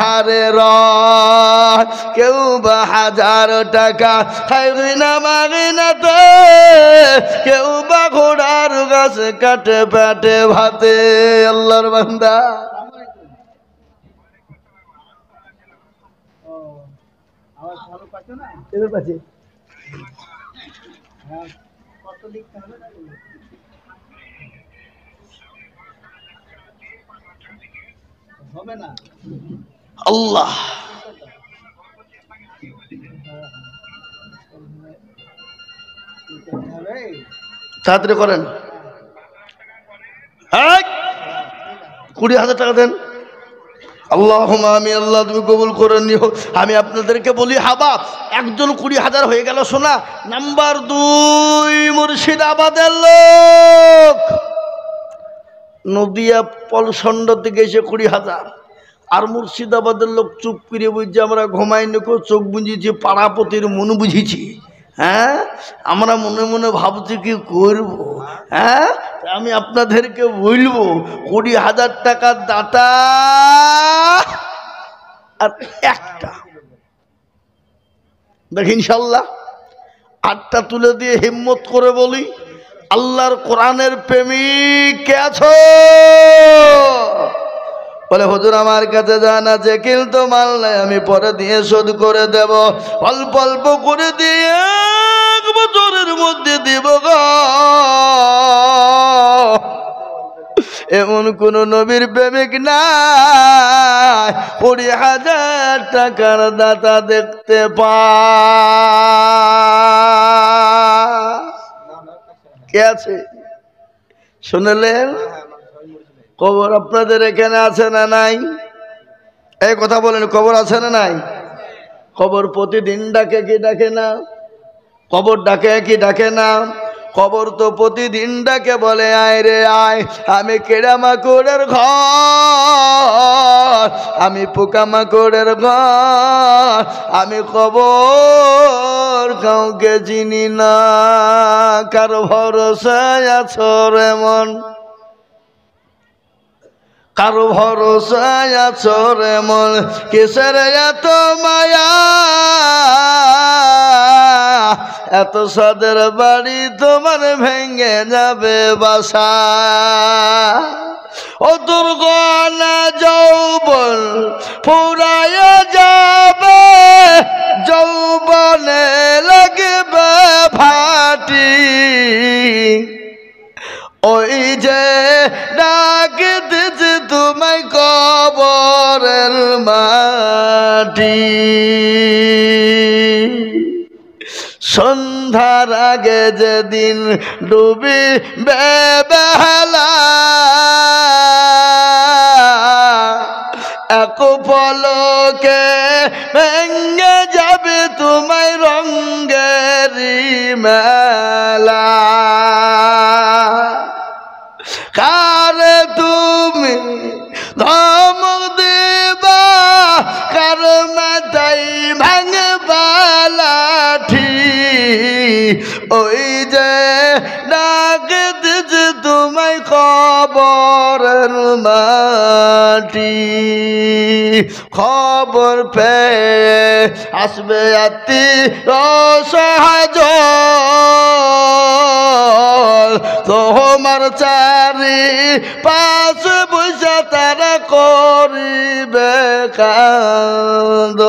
হারে রয়, কেউ বা 1000 টাকা খাই না মাগি না তো, কেউ বা ঘোড়ার গাছ কাটে পেটে ভাতে। আল্লাহর বান্দা, আল্লাহ তাড়াতাড়ি করেন। 20,000 টাকা দেন। আল্লাহুম্মা আমিন। আল্লাহ তুমি কবুল করে নিও। আমি আপনাদেরকে বলি, হাবা একজন 20,000 হয়ে গেল শোনা। নাম্বার 2 মুর্শিদাবাদের লোক, নদিয়া পলসন্ড থেকে এসে 20,000। আর মুর্শিদাবাদের লোক চুপ করে বুঝছে, আমরা ঘুমাই নিকো, চোখ বুঝিয়েছি, পাড়াপতির মন বুঝিছি। হ্যাঁ, আমরা মনে মনে ভাবছি কি করব। হ্যাঁ, আমি আপনাদেরকে বলবো, 20,000 টাকার দাতা আর একটা দেখ, ইনশাল্লাহ 8টা তুলে দিয়ে হিম্মত করে বলি, আল্লাহর কোরআনের প্রেমিক কে আছো? বলে হুজুর আমার কাছে জান আছে, কিন্তু মাল নাই, আমি পরে দিয়ে শোধ করে দেব, অল্প অল্প করে দিয়ে 1 বছরের মধ্যে দিব গো। এমন কোন নবীর প্রেমিক নাই 20,000 টাকার দাতা দেখতে কে আছে? শুনলেন? কবর আপনাদের এখানে আছে না নাই? এই কথা বলেন, কবর আছে না নাই? কবর প্রতিদিন ডাকে কি ডাকে না? কবর ডাকে কি ডাকে না? কবর তো প্রতিদিন ডাকে, বলে আয় রে আয়। আমি কেড়ামাকড়ের ঘর, আমি পোকামাকড়ের ঘর, আমি কবর কাউকে চিনি না। কার ভরসায় আছো রে মন, কারো ভরসায় আছো রে মন, কিসের এত মায়া, এত সাদের বাড়ি তোমার ভেঙে যাবে বাসা। ও দুর্গনা যৌবন ফুরায় যাবে, যৌবনে লাগবে ভাটি, ওই যে ডাক দিছে তোমায় কবরের মাটি। সন্ধ্যার আগে যেদিন ডুবিবে বেলা, এক পলকে ভেঙে যাবে তোমায় রঙ্গেরি মেলা। কারে তুমি ধমক দিবা, কার মাথায় ভাঙবা লাঠি, ওই যে ডাক দিছে তোমায় কবরের মাটি। খবর পেয়ে আসবে আত্মীয়-স্বজন, তোমার চারি পাশ বৈশা তারা করিবে কান্দন।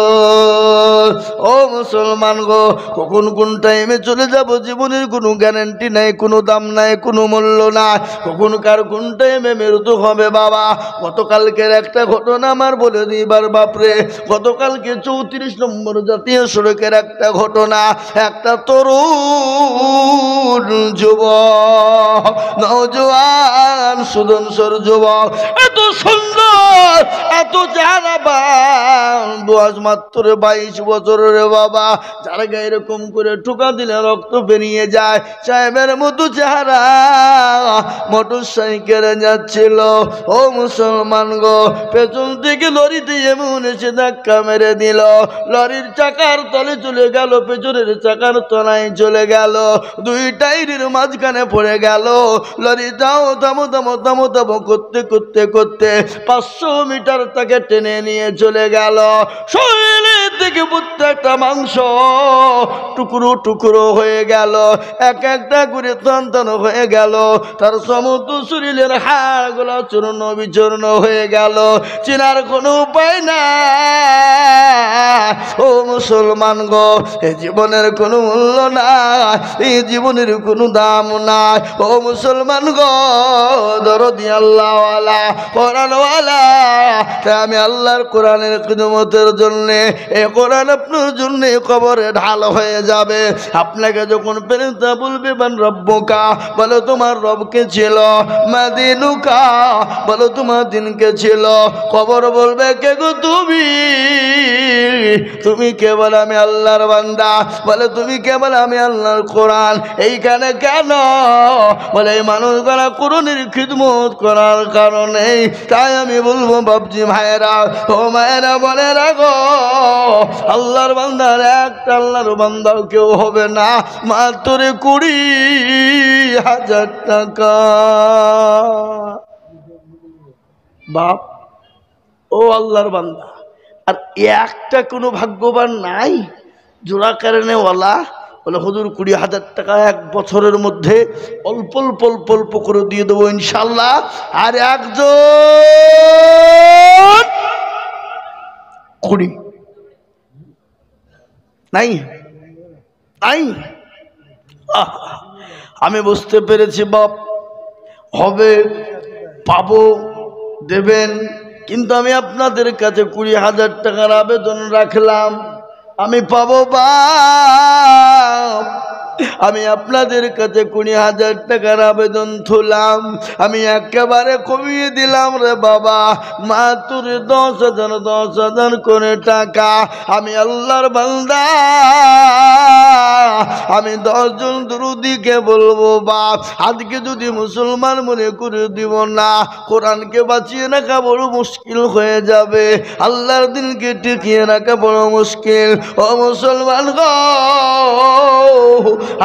ও মুসলমান গো, কখন কোন টাইমে চলে যাব জীবনের কোনো গ্যারান্টি নাই, কোনো দাম নাই, কোনো মূল্য নাই। কখন কার কোন টাইমে মৃত্যু হবে বাবা। গতকালকের একটা ঘটনা আমার বলে দিবার বাপরে, গতকালকে 34 নম্বর জাতীয় সড়কের একটা ঘটনা। একটা তরুণ যুবক, নওজোয়ান সুদর্শন যুবক, এত সুন্দর, এত চেহারাবান, বয়স মাত্র 22 বছরের বাবা। যার গায়ে এরকম করে ঠুকা দিলে রক্ত বেরিয়ে যায়, সাহেবের মতো চেহারা, মোটর সাইকেলে যাচ্ছিল। ও মুসলমান গো, পেছন থেকে লরিতে এমন এসে ধাক্কা মেরে দিল, লরির চাকার তলে চলে গেল, পেছনের চাকার তলায় চলে গেল, দুই টায়ারের মাঝখানে পড়ে গেল। লরিটাও থামো থামো থামো থামো করতে করতে করতে 500 মিটার তাকে টেনে নিয়ে চলে গেল। শরীরের থেকে প্রত্যেকটা মাংস টুকরো টুকরো হয়ে গেল, এক একটা করে তন্তন হয়ে গেল, তার সমস্ত শরীরের হাড়গুলো চূর্ণ বিচূর্ণ হয়ে গেল, চেনার কোনো উপায় না। ও মুসলমান গো, এই জীবনের কোনো মূল্য নাই, এই জীবনের কোনো দাম নাই। ও মুসলমান গো, দরদি আল্লাহওয়ালা, কোরআনওয়ালা, আমি আল্লাহর কোরআনের খিদমতের জন্যে, এই কোরআন আপনার জন্যে কবরে ঢাল হয়ে যাবে। আপনাকে যখন ফেরেশতা বলবে মান রব্বুকা, বলো তোমার রবকে ছিল, মাদিনুকা, বলো তোমার দিনকে ছিল, কবর বলবে কে গো তুমি, তুমি কেবল আমি আল্লাহর বান্দা, বলে তুমি কেবল আমি আল্লাহর কোরআন। এইখানে কেন? বলে এই মানুষগুলা কোরআনের খিদমত করার কারণে। তাই আমি বলবো বাপজি ভাইয়েরা, ও মায়েরা, বলে রাখো, আল্লাহর বান্দার একটা আল্লাহর বান্দাও কেউ হবে না, মাত্র 20,000 টাকা। বাপ, ও আল্লাহর বান্দা, আর একটা কোনো ভাগ্যবান নাই জোড়া কারণে ওয়ালা বলে হুজুর 20,000 টাকা এক বছরের মধ্যে অল্প অল্প অল্প অল্প করে দিয়ে দেবো ইনশাল্লাহ। আর একজন 20 নাই নাই। আমি বুঝতে পেরেছি বাপ, হবে, পাবো, দেবেন, কিন্তু আমি আপনাদের কাছে 20,000 টাকার আবেদন রাখলাম। আমি পাবো বাপ, আমি আপনাদের কাছে 20,000 টাকার আবেদন তুললাম, আমি একেবারে কমিয়ে দিলাম রে বাবা, মাত্র 10,000 করে টাকা। আমি আল্লাহর বান্দা, আমি 10 জন দুরুদিকে বলবো বাপ, আজকে যদি মুসলমান মনে করে দিব না, কোরআনকে বাঁচিয়ে রাখা বড় মুশকিল হয়ে যাবে, আল্লাহর দিনকে টিকিয়ে রাখা বড় মুশকিল। ও মুসলমান গো,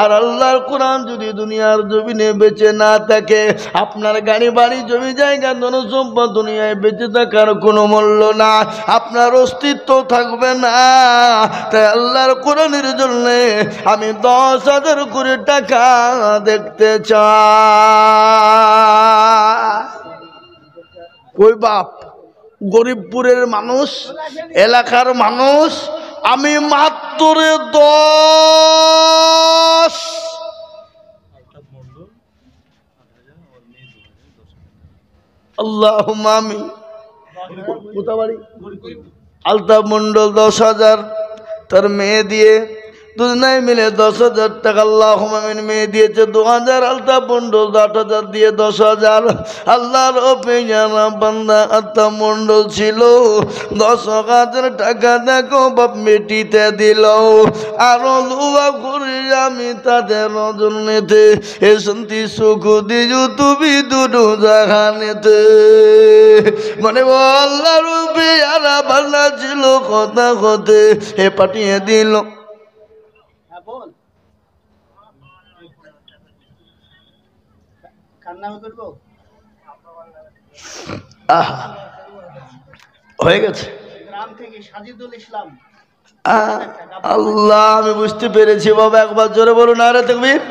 আর আল্লাহর কোরআন যদি দুনিয়ার জমিনে বেঁচে না থাকে, আপনার গাড়ি বাড়ি জমি জায়গা ধনসম্পদ দুনিয়ায় বেঁচে থাকার কোনো মূল্য না, আপনার অস্তিত্ব থাকবে না। তাই আল্লাহর কোরআনের জন্য আমি 10,000 করে টাকা দেখতে চাই। ওই বাপ, গরিবপুরের মানুষ, এলাকার মানুষ, আমি মাত্র 10। আল্লাহুম্মা আমিন। আলতাফ মন্ডল 10,000, তার মেয়ে দিয়ে দুজনায় মিলে 10,000 টাকা। আল্লাহুম্মা আমিন। মেয়ে দিয়েছে 2,000, আলতাফ মন্ডল 8,000 দিয়ে 10,000। আল্লাহর পেয়ারা বান্দা আলতাফ মন্ডল ছিল, 10,000 টাকা দেখো বাপ মেটিতে দিল। আরো দুয়া করি আমি তাদের জন্যতে, এ শান্তি সুখ দিও তুমি দুটো জাহানেতে। মানে আল্লাহর পেয়ারা বান্দা ছিল, কথা হতে এ পাঠিয়ে দিল। হয়ে গেছে। আল্লাহ, আমি বুঝতে পেরেছি বাবা, একবার জোরে বলুন আরে তাকবীর।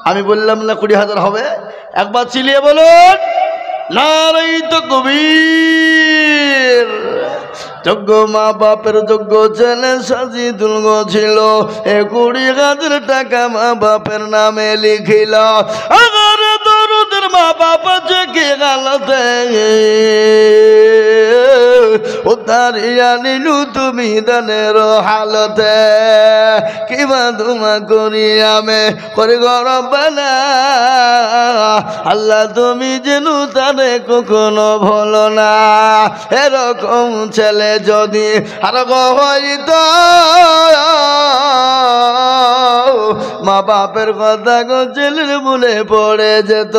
আমি বললাম না 20,000 হবে, একবার চিলিয়ে বলুন নারে তাকবীর। যোগ্য মা বাপের যোগ্য ছেলে সাজিদুল গো ছিল, 20,000 টাকা মা বাপের নামে লিখিল। আগার দরুদের মা বাপ জেগে গালতে উদ্ধারিয়া নিলু তুমি দানের হালতে। কিবা ধুমা করি আমি করে গরব না, আল্লাহ তুমি যেন তারে কখনো ভুলো না। এরকম ছেলে যদি আর হইতো, মা বাপের কথা গো ছেলের মনে পড়ে যেত।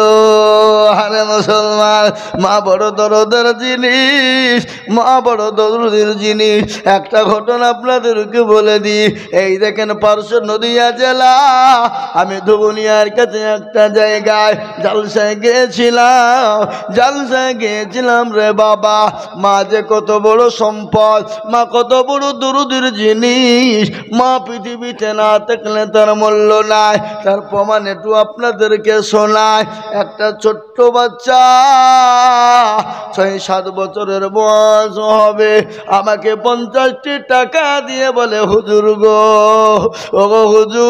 আরে মুসলমান, মা বড় দরদের জিনিস, মা বড় দরদের জিনিস। একটা ঘটনা আপনাদেরকে বলে দিই। এই দেখেন পার্শ্ব নদিয়া জেলা, আমি ধুবুনিয়ার কাছে একটা জায়গায় জালসায় গিয়েছিলাম রে বাবা। মা যে কত বড় সম্পদ, মা কত বড় দরুদের জিনিস, মা পৃথিবীতে না থাকলে তার মূল্য নাই। তার প্রমাণ একটু আপনাদেরকে শোনায়। একটা ছোট্ট বাচ্চা 6-7 বছরের বয়স হবে, আমাকে 50টি টাকা দিয়ে বলে হুজুর গো, ও গো হুজুর,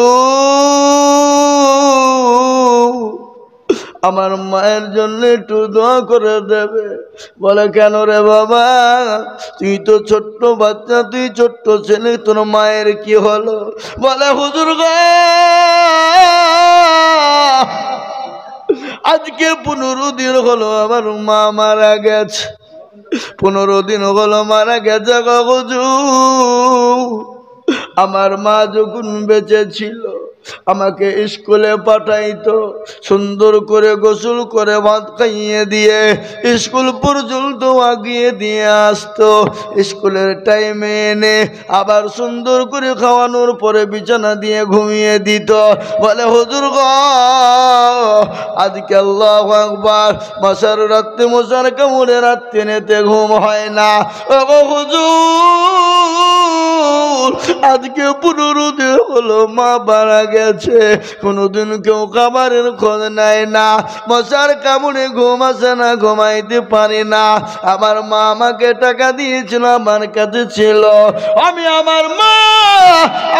আমার মায়ের জন্য একটু দোয়া করে দেবে। বলে কেন রে বাবা, তুই তো ছোট্ট বাচ্চা, তুই ছোট্ট ছেলে, তোর মায়ের কি হলো? বলে হুজুর গো, আজকে 15 দিন হলো আমার মা মারা গেছে। 15 দিন হলো মারা গেছে গো হুজুর। আমার মা যখন বেঁচে ছিল, আমাকে স্কুলে পাঠাইতো, সুন্দর করে গোসল করে ভাত খাইয়ে দিয়ে স্কুল পর্যন্ত আগিয়ে দিয়ে আসতো। স্কুলের টাইমে এনে আবার সুন্দর করে খাওয়ানোর পরে বিছানা দিয়ে ঘুমিয়ে দিত। বলে হুজুর গো, আজকে আল্লাহু আকবার, মশার রাত্রে মশার কামড়ে রাত্রে নেতে ঘুম হয় না। ও হুজুর, আজকে 15 দিন হলো মা মারা গেছে, কোনোদিন কেউ খাবারের খোঁজ নেয় না, মশার কামড়ে ঘুম আসে না, ঘুমাইতে পারি না। আমার মা আমাকে টাকা দিয়েছিল, আমার কাছে ছিল, আমি আমার মা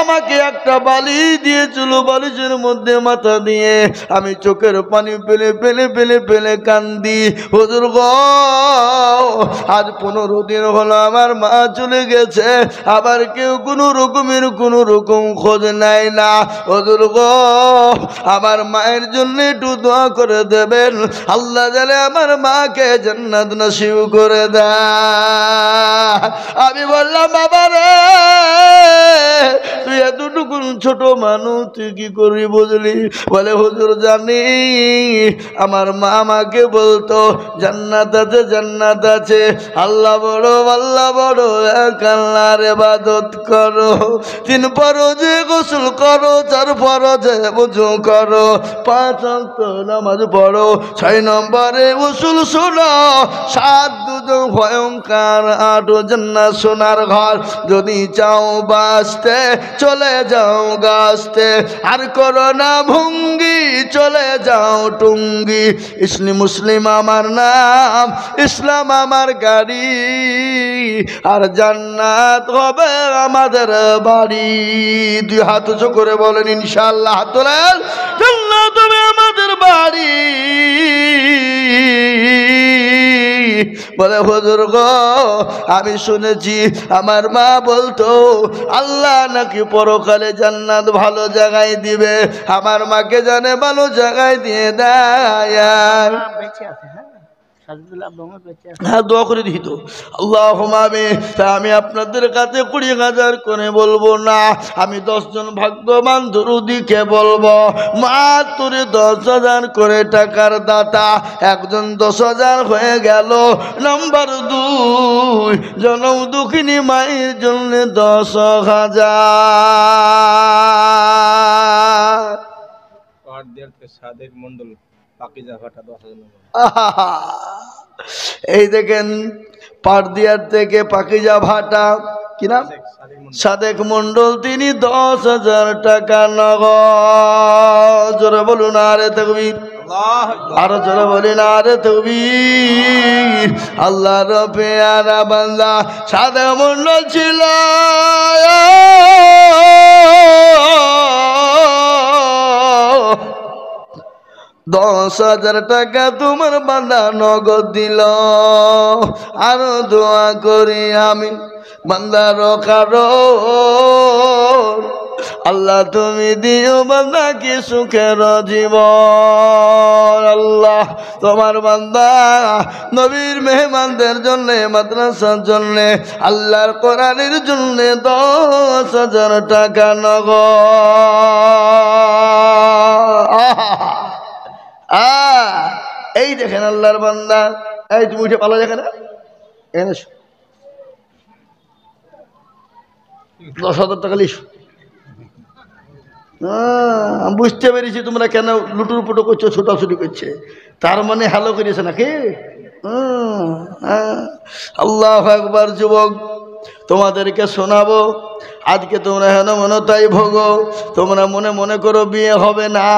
আমাকে একটা বালি দিয়েছিল, বালিশের মধ্যে মাথা দিয়ে আমি চোখের পানি পেলে পেলে পেলে পেলে কান্দি। হুজুর গো, আজ 15 দিন হলো আমার মা চলে গেছে, আবার কেউ কোনো রকম খোঁজ নেয় না। হুজুর গো, আমার মায়ের জন্য একটু দোয়া করে দেবেন, আল্লাহ জানে আমার মাকে জান্নাত নসিব করে দেয়। আমি বললাম, বাবা রে, তুই এতটুকু ছোট মানুষ, তুই কি করবি বুঝলি? বলে, হুজুর জানি, আমার মা আমাকে বলতো জান্নাত আছে, জান্নাত আছে, আল্লাহ বড়, আল্লাহ বড়, এক আল্লাহর ইবাদত করো, 3 ফরজে গোসল করো, 4 ফরজে ওযু করো, 5 ওয়াক্ত নামাজ পড়ো, 6 নম্বরে উসুল শোনো, 7 দুজক ভয়ঙ্কর, 8 জান্নাত সোনার ঘর। যদি চাও বাঁচতে চলে যাও গাছতে, আর করো না ভঙ্গি, চলে যাও টুঙ্গি। মুসলিম আমার নাম, ইসলাম আমার গাড়ি, আর জান্নাত হবে আমাদের বাড়ি। 2 হাত উঁচু করে বলেন ইনশাআল্লাহ। হাত তোলেন, জান্নাত হবে আমাদের বাড়ি। বলে, হুজুর গো, আমি শুনেছি আমার মা বলতো আল্লাহ নাকি পরকালে জান্নাত ভালো জায়গায় দিবে, আমার মাকে জানে ভালো জায়গায় দিয়ে দেয়। হ্যাঁ, দোয়া করে দিত আল্লাহুম্মা আমিন। আমি আপনাদের কাছে 20,000 করে বলবো না, আমি 10 জন ভাগ্যবান দরুদীকে বলবো। মাত্র 10,000 করে টাকার দাতা, একজন 10,000 হয়ে গেল। নাম্বার 2, জনম দুঃখিনী মায়ের জন্য 10,000। সাদেক মন্ডল পাকিজা ভাটা 10,000। এই দেখেন, পারদিয়ার থেকে পাকিজা ভাটা, কি নাম, সাদেক মন্ডল, তিনি 10,000 টাকা নগদ। জোরে বলুন আরে তাকবীর, আরো জোরে বলি না আরে তাকবীর। আল্লাহর পেয়ারা বান্দা সাদেক মন্ডল ছিল, 10,000 টাকা তোমার বান্দা নগদ দিল। আরো দোয়া করি আমি বান্দার কারণ, আল্লাহ তুমি দিও বান্দাকে সুখের জীবন। আল্লাহ তোমার বান্দা নবীর মেহমানদের জন্য, মাদ্রাসার জন্য, আল্লাহর কোরআনের জন্য 10,000 টাকা নগদ। এই দেখেন আল্লাহর বান্দা, এই তুমি উঠে পালা দেখে না, 10,000 টাকা লিস। আমি বুঝতে পেরেছি তোমরা কেন লুটুর পুটো করছো, ছোটাছুটি করছে, তার মানে হ্যালো করেছে নাকি? আল্লাহু আকবার। যুবক, তোমাদেরকে শোনাবো, আজকে তোমরা হেন মনে তাই ভোগো। তোমরা মনে মনে করো বিয়ে হবে না।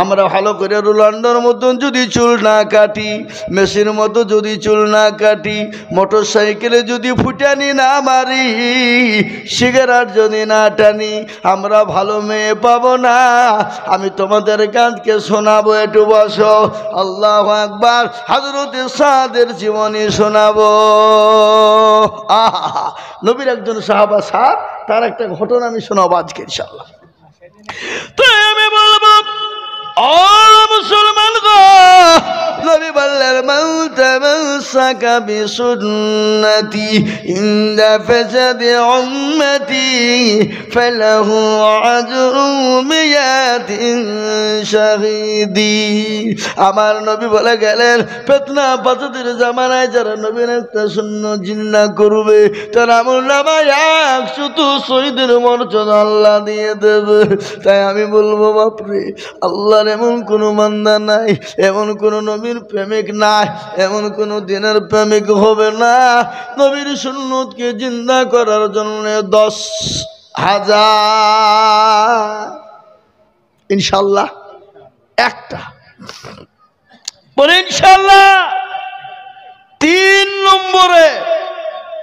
আমরা ভালো করে রোলান্ডোর মতন যদি চুল না কাটি, মেশির মতো যদি চুল না কাটি, মোটর সাইকেলে যদি ফুটানি না মারি, সিগারেট যদি না টানি, আমরা ভালো মেয়ে পাবো না। আমি তোমাদের গানকে শোনাবো, একটু বসো। আল্লাহু আকবার। হযরত সাদের জীবনী শোনাবো। নবীর একজন সাহাবা সাদ, তার একটা ঘটনা আমি শোনাবো আজকে ইনশাআল্লাহ। তো আমি বলবো, ও মুসলমান গো, নবী বললেন, মান তামাসসাকা বিসুন্নতি ইনদা ফাসাদি উম্মতি ফালাহু আজরু মিয়াতিন শাহীদি। আমার নবী বলে গেলেন, ফিতনা ফাসাদের জামানায় যারা নবীর একটা সুন্নাত জিন্নাহ করবে, তার আমলনামায় 100 শহীদের মর্যাদা আল্লাহ দিয়ে দেবে। তাই আমি বলবো, বাপরে, আল্লাহর এমন কোনো বান্দা নাই, এমন কোনো নবীর প্রেমিক নাই, এমন কোনো দিনের প্রেমিক হবে না নবীর সুন্নতকে জিন্দা করার জন্য 10,000 ইনশাআল্লাহ একটা বলে ইনশাআল্লাহ। 3 নম্বরে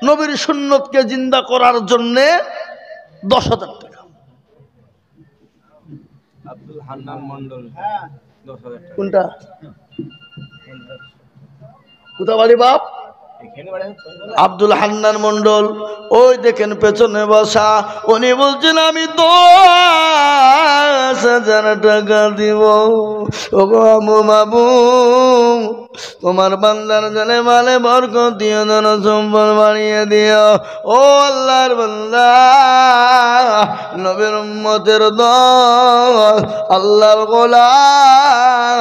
নবীর সুন্নতকে জিন্দা করার জন্য 10,000 টাকা। আব্দুল হান্নান মন্ডল 10,000 টাকা। কোনটা? কোথা বাড়ি বাপ? আব্দুল হান্নান মন্ডল, ওই দেখেন পেছনে বসা, উনি বলছেন আমি 10,000 টাকা দিব। ওগো আমু বাবু, তোমার বান্দার জানে মালে বরকত দিও, ধন সম্পদ বাড়িয়ে দিও। ও আল্লাহর বান্দা, নবীর উম্মতের দল, আল্লাহর গোলাম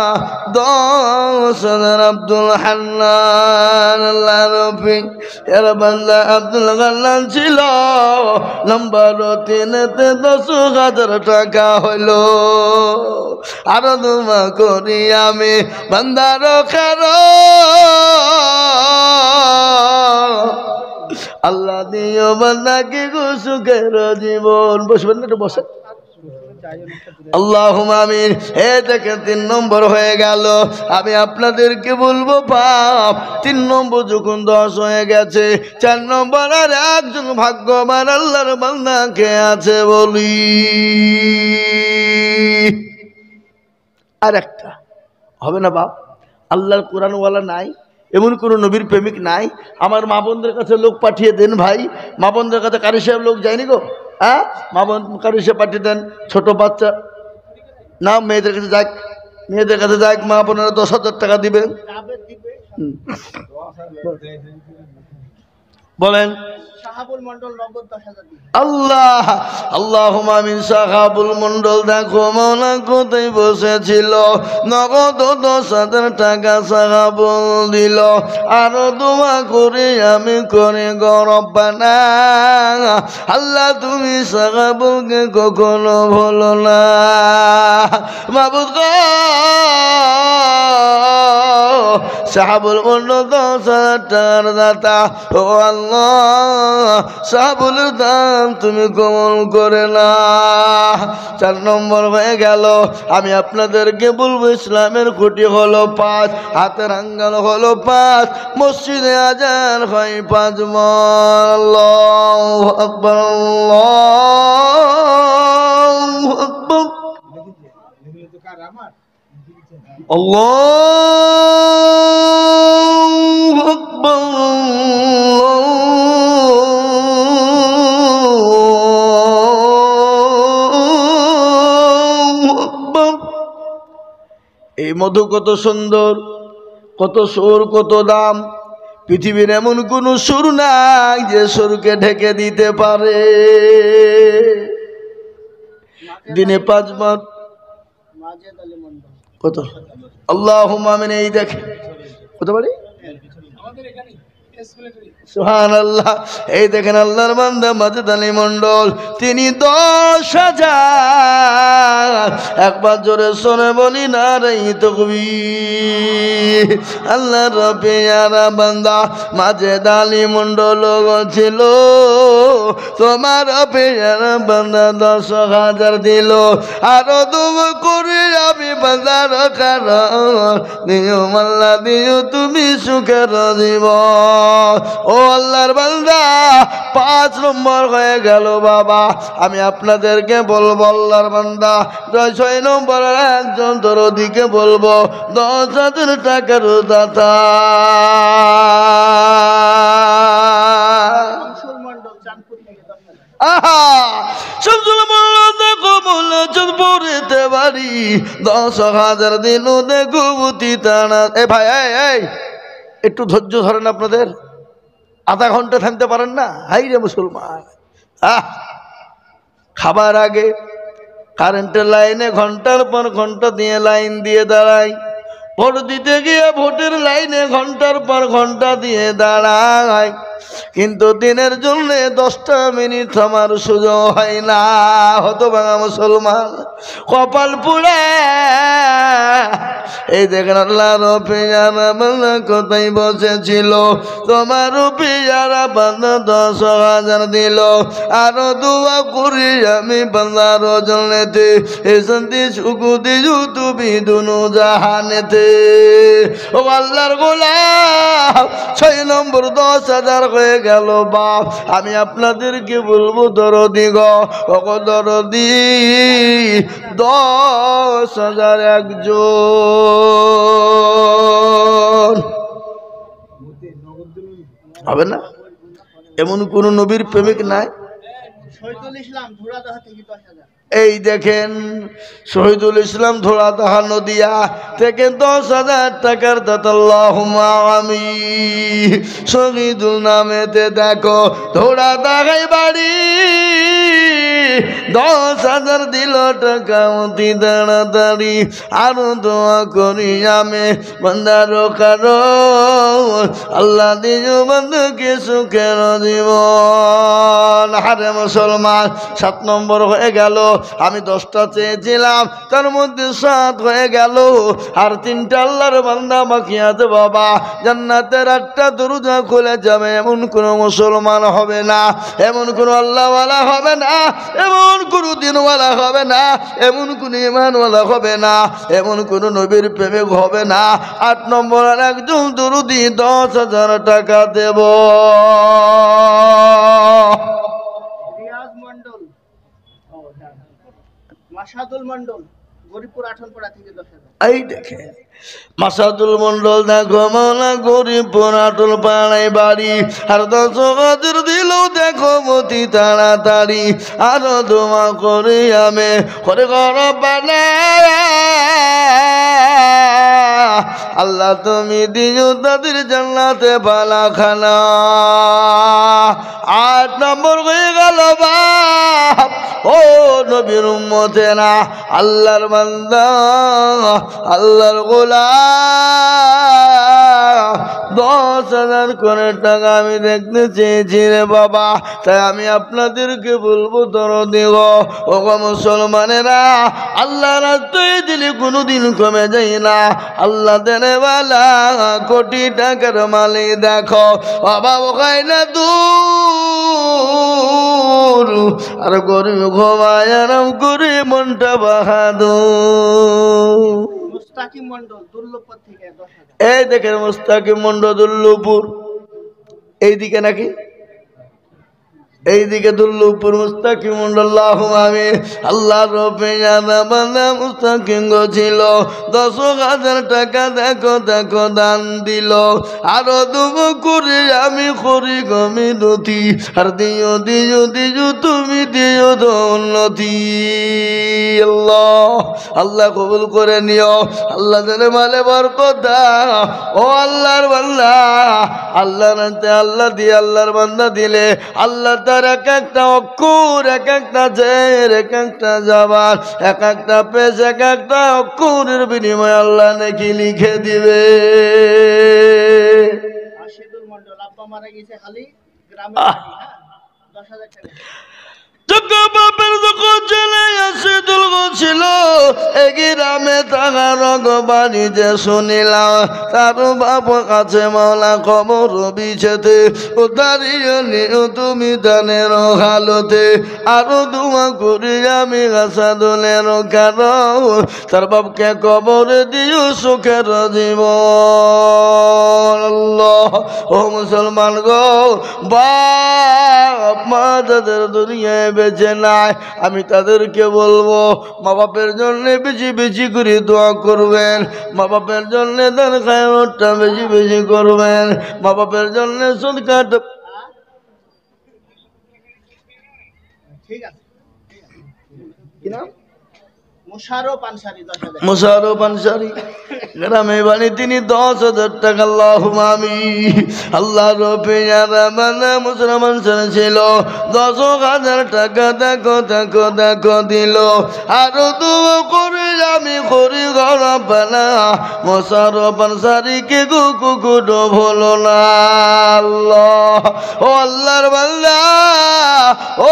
10,000 আব্দুল হান্নান আল্লাহ রফিক এর বান্দা আব্দুল হান্নান ছিল। নম্বর 3-তে 10,000 টাকা হইল। আরো দোয়া করি আমি বান্দার খার, আল্লাহ দিও বান্দাকে সুখের জীবন। বসবেন না, একটু বসেন। আল্লাহুম্মা আমিন। এই দেখেন 3 নম্বর হয়ে গেল। আমি আপনাদেরকে বলবো বাপ, 3 নম্বর যখন 10 হয়ে গেছে, 4 নম্বর আর একজন ভাগ্যবান আল্লাহর বান্দা কে আছে বলি? আর একটা হবে না বাপ? আল্লাহর কোরআনওয়ালা নাই, এমন কোন নবীর প্রেমিক নাই? আমার মা বোনদের কাছে লোক পাঠিয়ে দেন ভাই। মা বোনদের কাছে কারি সাহেব লোক যায়নি গো? হ্যাঁ, মা বোন কারি সাহেব পাঠিয়ে দেন। ছোট বাচ্চা না, মেয়েদের কাছে যাক, মেয়েদের কাছে যাক, মা বোনেরা 10,000 টাকা দিবে। বলেন আল্লাহ আল্লাহুম্মা আমিন। সাহাবুল মন্ডল দেখো মৌলা কোথায় বসেছিল, নগদ 10,000 টাকা সাহাবুল দিল। আরো দোয়া করে আমি করে গো রব্বানা, আল্লাহ তুমি সাহাবুলকে কখনো ভুলো না। মাবুদ গো, সাহাবুল মন্ডল 10,000 টাকার দাতা। ও আল্লাহ, সাহাবুল দাম তুমি কবুল করে না। 4 নম্বর হয়ে গেল। আমি আপনাদেরকে বলবো ইসলামের খুঁটি হলো 5, হাতের আঙ্গাল হলো 5, মসজিদে আজান হয় 5 বার। আল্লাহু আকবার, আল্লাহু আকবার, আল্লাহু আকবার, আল্লাহু আকবার। এই মধু কত সুন্দর, কত সুর, কত দাম। পৃথিবীর এমন কোন সুর নাই যে সুরকে ঢেকে দিতে পারে। দিনে 5 বার কত? আল্লাহুম্মা আমিন। এই দেখেন কত বাড়ি, সুবহানাল্লাহ। এই দেখেন আল্লাহর বান্দা মাজেদ আলী মন্ডল, তিনি 10,000। একবার জোরে শুনে বলি নারাই তাকবীর। আল্লাহর পেয়ারা বান্দা মাজেদ আলী মন্ডল ছিল, তোমার পেয়ারা বান্দা 10,000 দিল। আরো দোয়া করে আমি বান্দার কারণ দিও আল্লাহ, দিও তুমি সুখের জীবন। ও আল্লাহর বান্দা, 5 নম্বর হয়ে গেল বাবা। আমি আপনাদেরকে বলবো আল্লাহর বান্দা, 6 নম্বর একজন দরদিকে বলবো 10,000 টাকার দাতা। আহা, শামসুল মোল্লা দেখো মোল্লা চাঁদপুরেতে বাড়ি, 10,000 দিল দেখো বুতি টানা। এ ভাই, এই একটু ধৈর্য ধরেন, আপনাদের আধা ঘন্টা থামতে পারেন না? হাই রে মুসলমান, খাবার আগে কারেন্টের লাইনে ঘন্টার পর ঘন্টা দিয়ে লাইন দিয়ে দাঁড়াই, ভোট দিতে গিয়ে ভোটের লাইনে ঘন্টার পর ঘন্টা দিয়ে দাঁড়ায়, কিন্তু দিনের জন্য 10টা মিনিট থামার সুযোগ হয় না। হতভাগা মুসলমান, কপাল পুড়ে। এই দেখেন আল্লাহর পেয়ারা বান্দা কোথায় বসেছিল, তোমার পেয়ারা বান্দা 10,000 দিল। আরো দোয়া করি আমি বান্দার জন্যতে, এ শান্তি সুকুতি তুমি দুনু জাহানেতে। ও আল্লাহর গোলাম, 6 নম্বর 10,000 হয়ে গেল বাপ আমি আপনাদেরকে বলবো দরদি গো ওগো দরদি 10,000 একজন হবে না এমন কোন নবীর প্রেমিক নাই শহীদুল ইসলাম ধুরাদহ থেকে 10,000 এই দেখেন শহীদুল ইসলাম ধোড়াদাহা নদিয়া থেকে 10,000 টাকার দাতা আল্লাহুম্মা আমিন শহীদুল নামেতে দেখো ধোড়াদাহাই বাড়ি 10,000 দিল টাকা অতি তাড়াতাড়ি আরো দোয়া করি আমি বান্দার কারো আল্লাহ দিও বন্ধুকে সুখের জীবন হারে মুসলমান 7 নম্বর হয়ে গেল আমি 10টা চেয়েছিলাম তার মধ্যে 7 হয়ে গেল আর 3টা আল্লাহর বান্দা বাকি আছে বাবা জান্নাতের 8টা দরজা খুলে যাবে এমন কোন মুসলমান হবে না এমন কোন আল্লাহওয়ালা হবে না এমন কোন দিনওয়ালা হবে না এমন কোন ঈমানওয়ালা হবে না এমন কোন নবীর প্রেমিক হবে না 8 নম্বর আর একজন দরুদি 10,000 টাকা দেব রিয়াজ মন্ডল মাশাদুল মন্ডল গরিবপুর আঠনপাড়া থেকে 10,000 এই দেখে মাসাদুল মন্ডল দেখো মাওলা গরিবপুর আটল পাড়ায় বাড়ি আর 10,000 দিল দেখো মতি তাড়াতাড়ি আরো দোয়া করি আমি করে ঘর আল্লাহ তুমি দিও তাদের জান্নাতে বালা খানা 8 নম্বর হয়ে গেল বাপ ও নবীর উম্মতেরা আল্লাহর বান্দা আল্লাহর গোলাম 10,000 করে টাকা আমি দেখতে চেয়েছি রে বাবা তাই আমি আপনাদেরকে বলবো দরদি গো ও মুসলমানেরা আল্লাহ রাস্তায় দিলে কোনোদিন কমে যায় না আল্লাহ দেনেওয়ালা কোটি টাকার মালিক দেখো অভাব খায় না দূর আর গরিব ঘুমায় আরাম করে মনটা বাহাদুর মুস্তাকিম মন্ডল দুর্লভপুর থেকে 10,000 এই দেখেন মুস্তাকিম মন্ডল দুল্লুপুর এইদিকে নাকি এইদিকে দুল্লুপুর মুস্তাকিম মন্ডল আমিন আল্লাহ রবে জানা বান্দা মুস্তাকিম গো ছিল 10,000 টাকা দেখো দেখো দান দিল আরো দুব করে আমি করি গমিনতি আর দিও দিও দিও তুমি দিও উন্নতি আল্লাহ আল্লাহ কবুল করে নিও আল্লাহ জানে মালে বরকত দাও ও আল্লাহর বান্দা আল্লাহ রাতে আল্লাহ দিয়ে আল্লাহর বান্দা দিলে আল্লাহ তার এক একটা অক্ষর এক একটা জের এক একটা জবান এক একটা পেশ এক একটা অক্ষরের বিনিময়ে আল্লাহ নাকি লিখে দিবে রাশিদুল মন্ডল আব্বা মারা গেছে হালি গ্রামে বাড়ি, হ্যাঁ 10,000 টাকা তোকে বাপের যখন চলে আসে দুর্গ ছিল এই গ্রামে থাকার বাড়ি যে শুনিলাম তার বাপ কাছে মাওলা খবর বিছেতে ও দাঁড়িয়ে নিও তুমি দানের হালতে আরো দোয়া করি আমি আসাদুলের কারণ তার বাপকে কবর দিও সুখের জীবন আল্লাহ ও মুসলমান গো বাপ মা যাদের দুনিয়ায় বেঁচে নাই আমি তাদেরকে বলবো মা বাপের জন্য বেশি বেশি করে দোয়া করবেন মা বাপের জন্য দান খায়রটা বেশি বেশি করবেন মা বাপের জন্য সদকাটা ঠিক আছে কি নাম মুশারফ আনসারী 10,000 মুশারফ আনসারী গ্রামে বাড়ি তিনি 10,000 টাকা আল্লাহুম্মা আমিন আল্লাহ রবে জানা মুসলমান ছিল 10,000 টাকা দেখো দেখো দেখো দিল আরো দোয়া করে আমি করি গরবানা মুশারফ আনসারীকে গুকুডো ভুলো না আল্লাহ ও আল্লাহর বান্দা ও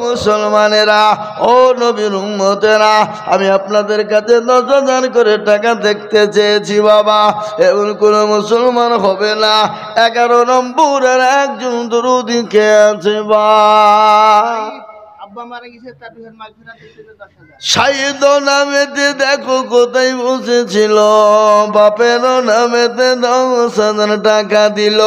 মুসলমানেরা ও নবীর উম্মতেরা আমি আপনাদের কাছে 10,000 করে টাকা দেখতে চেয়েছি বাবা এমন কোন মুসলমান হবে না 11 নম্বরের একজন দরুদি কে আছে বা আব্বা মারা গেছে তার রুহের মাগফিরাত দিয়েছিল 10,000। শাহিদ নামেতে দেখো কোথায় বসেছিল, বাপের নামেতে 10,000 টাকা দিল।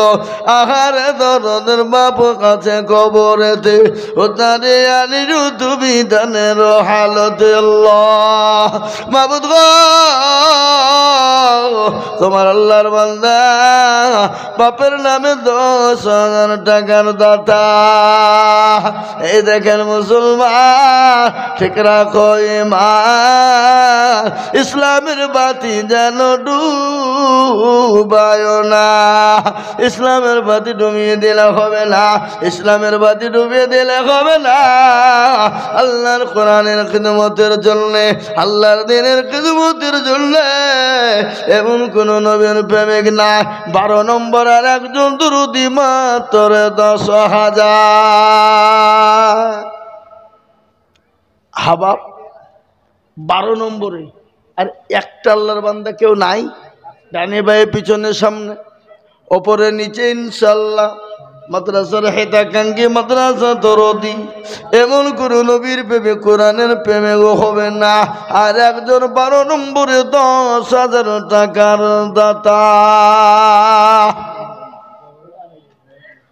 আহারে দরদের বাপ কাছে কবরেতে ও তারে আনিরু তুমি দানের হালতে। আল্লাহ মাবুদ গো, তোমার আল্লাহর বান্দা বাপের নামে 10,000 টাকার দাতা। এই দেখেন মুসলমান, ঠিক রাখো ঈমান, ইসলামের বাতি যেন ডুবায় না। ইসলামের বাতি ডুবিয়ে দিলে হবে না, ইসলামের বাতি ডুবিয়ে দিলে হবে না। আল্লাহর কোরআনের খিদমতের জন্য, আল্লাহর দ্বীনের খিদমতের জন্য এমন কোন নবীর প্রেমিক না। 12 নম্বর আর একজন দুরুদি মাত্র 10,000। হাবাব 12 নম্বরে, আর একটা আল্লাহর বান্দা কেউ নাই। ডানে বায়ে পিছনে সামনে ওপরে নিচে ইনশাআল্লাহ। মাদ্রাসার হেতাকাঙ্ক্ষী, মাদ্রাসা দরদি, এমন কোন নবীর প্রেমে কোরআনের প্রেমে হবে না। আর একজন 12 নম্বরে 10,000 টাকার দাতা।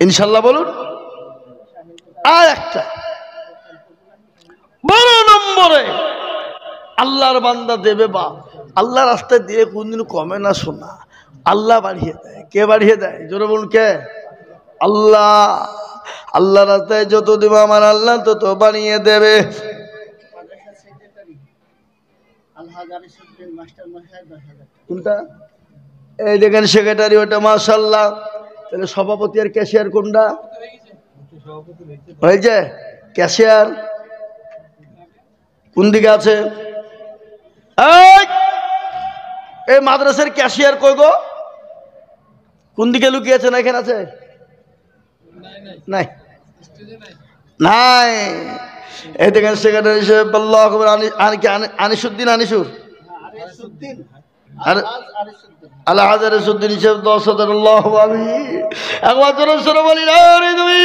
ইনশাআল্লাহ বলুন। আর একটা 12 নম্বরে আল্লাহর বান্দা দেবে। বা আল্লাহ রাস্তায় দিয়ে কোনদিন কমে না শোনা, আল্লাহ বাড়িয়ে দেয়। কে বাড়িয়ে দেয়? জোরে বলুন কে? আল্লাহ। আল্লাহ রাস্তায় যত দেবে আমার আল্লাহ তত বাড়িয়ে দেবে। মাদ্রাসার সেক্রেটারি আলহাজ আরিসউদ্দিন মাস্টার মশাই 10,000 টাকা। কোনটা? এই দেখেন সেক্রেটারি, ওটা মাশাআল্লাহ। তাহলে সভাপতি আর ক্যাশিয়ার কোনটা হয়েছে? ক্যাশিয়ার কোন দিকে আছে? এই মাদ্রাসার ক্যাশিয়ার কই গো? কোন দিকে লুকিয়েছে? না এখানে আছে? নাই নাই। এই দেখেন সেক্রেটারি সাহেব আল্লাহু আকবার। আনিসুদ্দিন, আনিসুর আরিসউদ্দিন আর আলহাজ আরিসউদ্দিন আলহাজ আরিসউদ্দিন সাহেব 10,000। আল্লাহু আকবার। একবার জোরে সরে বলি না রে তুমি।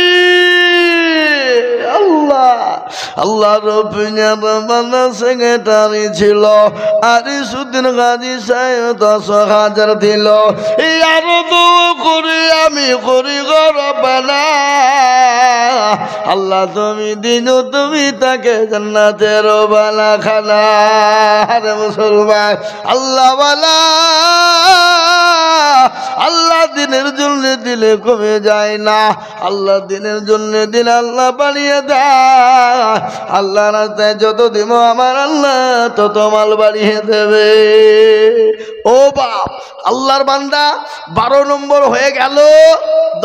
আল্লাহ আল্লাহ রব্বিনা বান্দা সেক্রেটারি ছিল আরিসউদ্দিন গাজী সাহেব 10,000 দিল। আর তো করি আমি করি গো রব্বানা। আল্লাহ তুমি দিন, তুমি তাকে জান্নাতের বালা খানা। আরে মুসলমান, আল্লাহ বালা, আল্লাহ দিনের জন্য দিলে কমে যায় না। আল্লাহ দিনের জন্য দিলে আল্লাহ বাড়িয়ে দেয়। আল্লাহ রাস্তায় যত দিব আমার আল্লাহ তত মাল বাড়িয়ে দেবে। ও বাপ, আল্লাহর বান্দা 12 নম্বর হয়ে গেল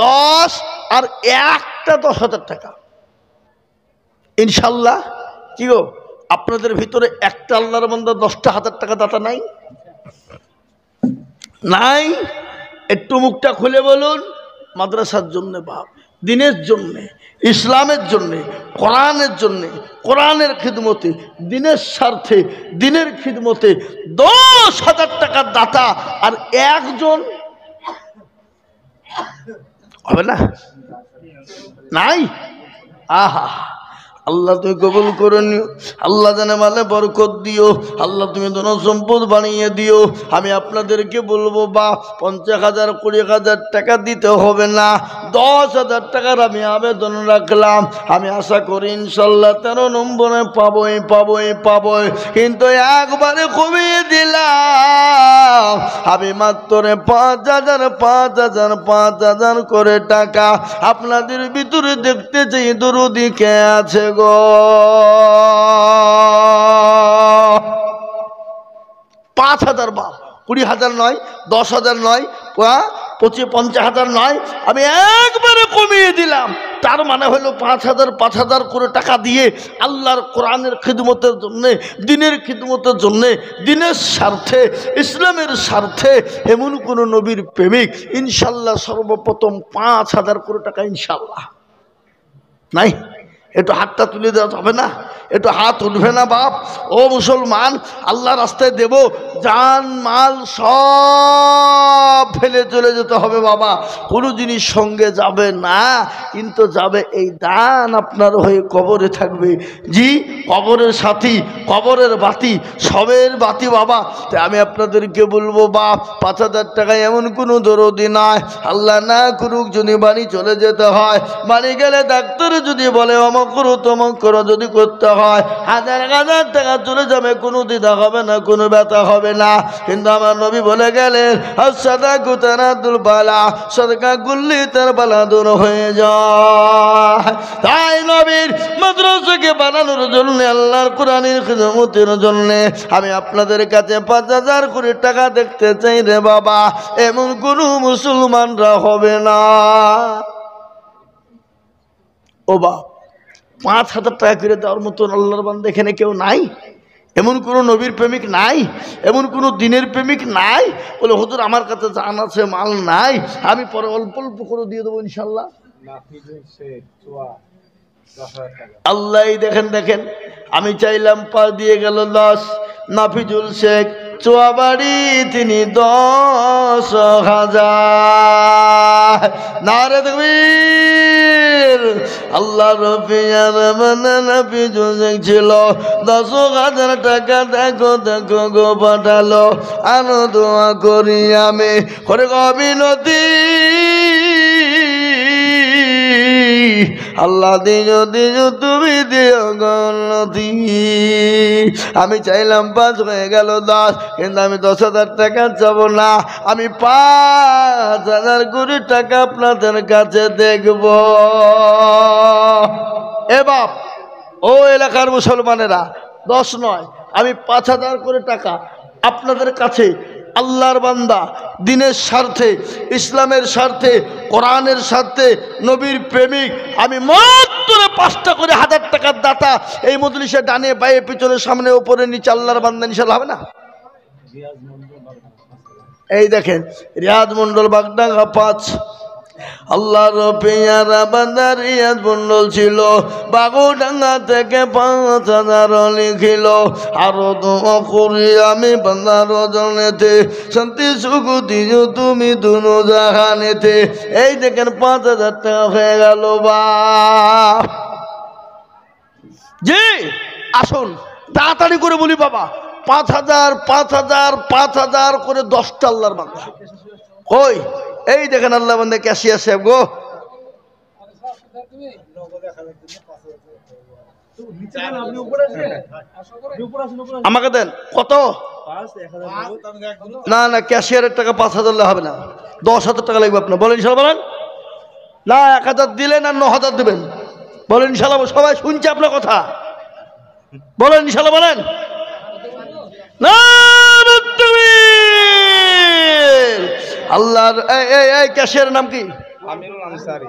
10, আর একটা 10,000 টাকা। ইনশাল্লাহ কি গো, আপনাদের ভিতরে একটা আল্লাহর বান্দা 10,000 টাকা দাতা নাই? নাই? একটু মুখটা খুলে বলুন। মাদ্রাসার জন্য বাপ, দিনের জন্যে, ইসলামের জন্যে, কোরআনের জন্যে, কোরআনের খিদমতে, দিনের স্বার্থে, দিনের খিদমতে 10,000 টাকার দাতা আর একজন হবে না? নাই? আহা, আল্লাহ তুমি কবুল করে নিও। আল্লাহ জানে মালে বরকত দিও। আল্লাহ তুমি ধন সম্পদ বানিয়ে দিও। আমি আপনাদেরকে বলবো বা 50,000 20,000 টাকা দিতে হবে না, 10,000 টাকার আমি আবেদন রাখলাম। আমি আশা করি ইনশাল্লাহ 13 নম্বরে পাবোই। কিন্তু একবারে কমিয়ে দিলাম। আমি মাত্র 5,000 করে টাকা আপনাদের ভিতরে দেখতে চাই। দরুদি কে আছে গো? 5,000 বাপ, 20,000 নয়, 10,000 নয়, 50,000 নয়, আমি একবারে কমিয়ে দিলাম। তার মানে হলো 5,000 করে টাকা দিয়ে আল্লাহর কোরআনের খিদমতের জন্য, দিনের খিদমতের জন্য, দিনের স্বার্থে, ইসলামের স্বার্থে এমন কোন নবীর প্রেমিক ইনশাল্লাহ সর্বপ্রথম 5,000 করে টাকা ইনশাল্লাহ নাই? একটু হাতটা তুলে দেওয়া যাবে না? একটু হাত উঠবে না বাপ? ও মুসলমান, আল্লাহ রাস্তায় দেব, জান মাল সব ফেলে চলে যেতে হবে বাবা, কোনো জিনিস সঙ্গে যাবে না, কিন্তু যাবে এই দান আপনার হয়ে কবরে থাকবে। জি, কবরের সাথী, কবরের বাতি, সবের বাতি বাবা। তাই আমি আপনাদেরকে বলবো বাপ, 5,000 টাকায় এমন কোনো দরদি নয়, আল্লাহ না করুক যদি বাড়ি চলে যেতে হয়, বাড়ি গেলে ডাক্তার যদি বলে অমক করো তমক করো, যদি করতে হয় 1,000 টাকা চলে যাবে, কোনো দ্বিধা হবে না, কোনো ব্যথা হবে না। কিন্তু আমার নবী বলে গেলেন, সাদাকু তানাদুল বালা, সাদকা গুল্লি তার বালা দূর হয়ে যায়। তাই নবীর মাদ্রাসাকে বানানোর জন্য, আল্লাহর কোরআনের খিদমতের জন্য আমি আপনাদের কাছে 5,000 করে টাকা দেখতে চাই রে বাবা। এমন কোনো মুসলমানরা হবে না। ও বাপ, 5,000 টাকা করে দেওয়ার মতন আল্লাহর বান্দা এখানে কেউ নাই? এমন কোনো নবীর প্রেমিক নাই? এমন কোনো দিনের প্রেমিক নাই? বলে হুজুর আমার কাছে জান আছে, মাল নাই, আমি পরে অল্প অল্প করে দিয়ে দেবো ইনশাল্লাহ। আল্লাহ দেখেন দেখেন, আমি চাইলাম 5 দিয়ে গেল 10। নাফিজুল শেখ চুয়াবাড়ি তিনি 10,000। নারে তাকবীর। আল্লাহ রফিয়ার মানে নাফিজুল শেখ ছিল 10,000 টাকা, দেখো দেখো গো পাঠালো। আনো দোয়া করি আমি করে অবিনতি, আল্লাহ দিও দিও তুমি দিও গণতি। আমি চাইলাম 5 হয়ে গেল 10, কিন্তু আমি 10,000 টাকা চাবো না, আমি 5,000 কোটি টাকা আপনাদের কাছে দেখব। এ বাপ, ও এলাকার মুসলমানেরা, 10 নয়, আমি 5,000 করে টাকা আপনাদের কাছে, আল্লাহর বান্দা দিনের স্বার্থে, ইসলামের স্বার্থে, কোরআনের স্বার্থে, নবীর প্রেমিক, আমি মাত্র 5টা করে 1,000 টাকার দাতা এই মজলিসে ডানে বায়ে পিছনে সামনে উপরে নিচে আল্লাহর বান্দা ইনশাআল্লাহ হবে না? এই দেখেন রিয়াজ মন্ডল বাগডাঙ্গা 5। আল্লাহর পেয়ারা বান্দা রিয়াজ মন্ডল ছিল, বাগুডাঙ্গা থেকে 5,000 লিখিল। আরো দোয়া করি আমি বান্দার জনেতে, শান্তি সুখ দিও তুমি দুনো জাহানেতে। এই দেখেন 5,000 টাকা হয়ে গেল বা। জি আসুন তাড়াতাড়ি করে বলি বাবা, 5,000 5,000 5,000 করে 10টা আল্লাহর বান্দা। কই এই দেখেন আল্লাহ বান্দা ক্যাশিয়ার সাহেব গো, আমাকে দেন কত? না না, ক্যাশিয়ারের টাকা 5,000 হবে না, 10,000 টাকা লাগবে আপনার। বলেন ইনশাল্লাহ, বলেন না 1,000 দিলেন আর 9,000 দেবেন, বলেন ইনশাল্লাহ। সবাই শুনছে আপনার কথা, বলেন ইনশাল্লাহ, বলেন না। আল্লাহর এই ক্যাশিয়ারের নাম কি? আমিনুল আনসারী।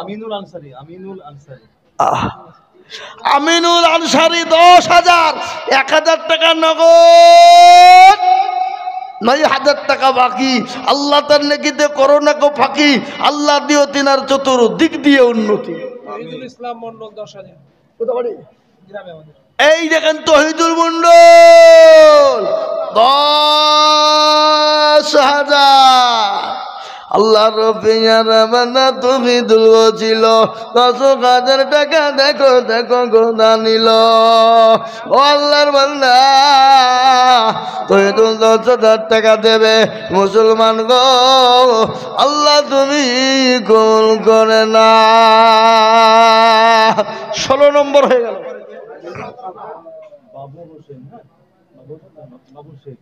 আমিনুল আনসারী। আমিনুল আনসারী। আমিনুল আনসারী 10,000, 1,000 টাকা নগদ, 9,000 টাকা বাকি। আল্লাহ তার নেকিতে করোনা কো ফাঁকি, আল্লাহ দিও তিনার চতুর্দিক দিয়ে উন্নতি। ইসলাম মন্ডল 10,000। কোথা বাড়ি? গ্রামে আমাদের। এই দেখেন তহিদুল মন্ডল 10,000। আল্লাহ রফিয়ারা বান্দা তহিদুল ছিল 10,000 টাকা, দেখো দেখো গোদা নিল। ও আল্লাহর বান্দা তহিদুল 10,000 টাকা দেবে। মুসলমান গো, আল্লাহ তুমি গোল করে না। 16 নম্বর হয়ে গেল। বাবু হোসেন, হ্যাঁ বাবু শেখ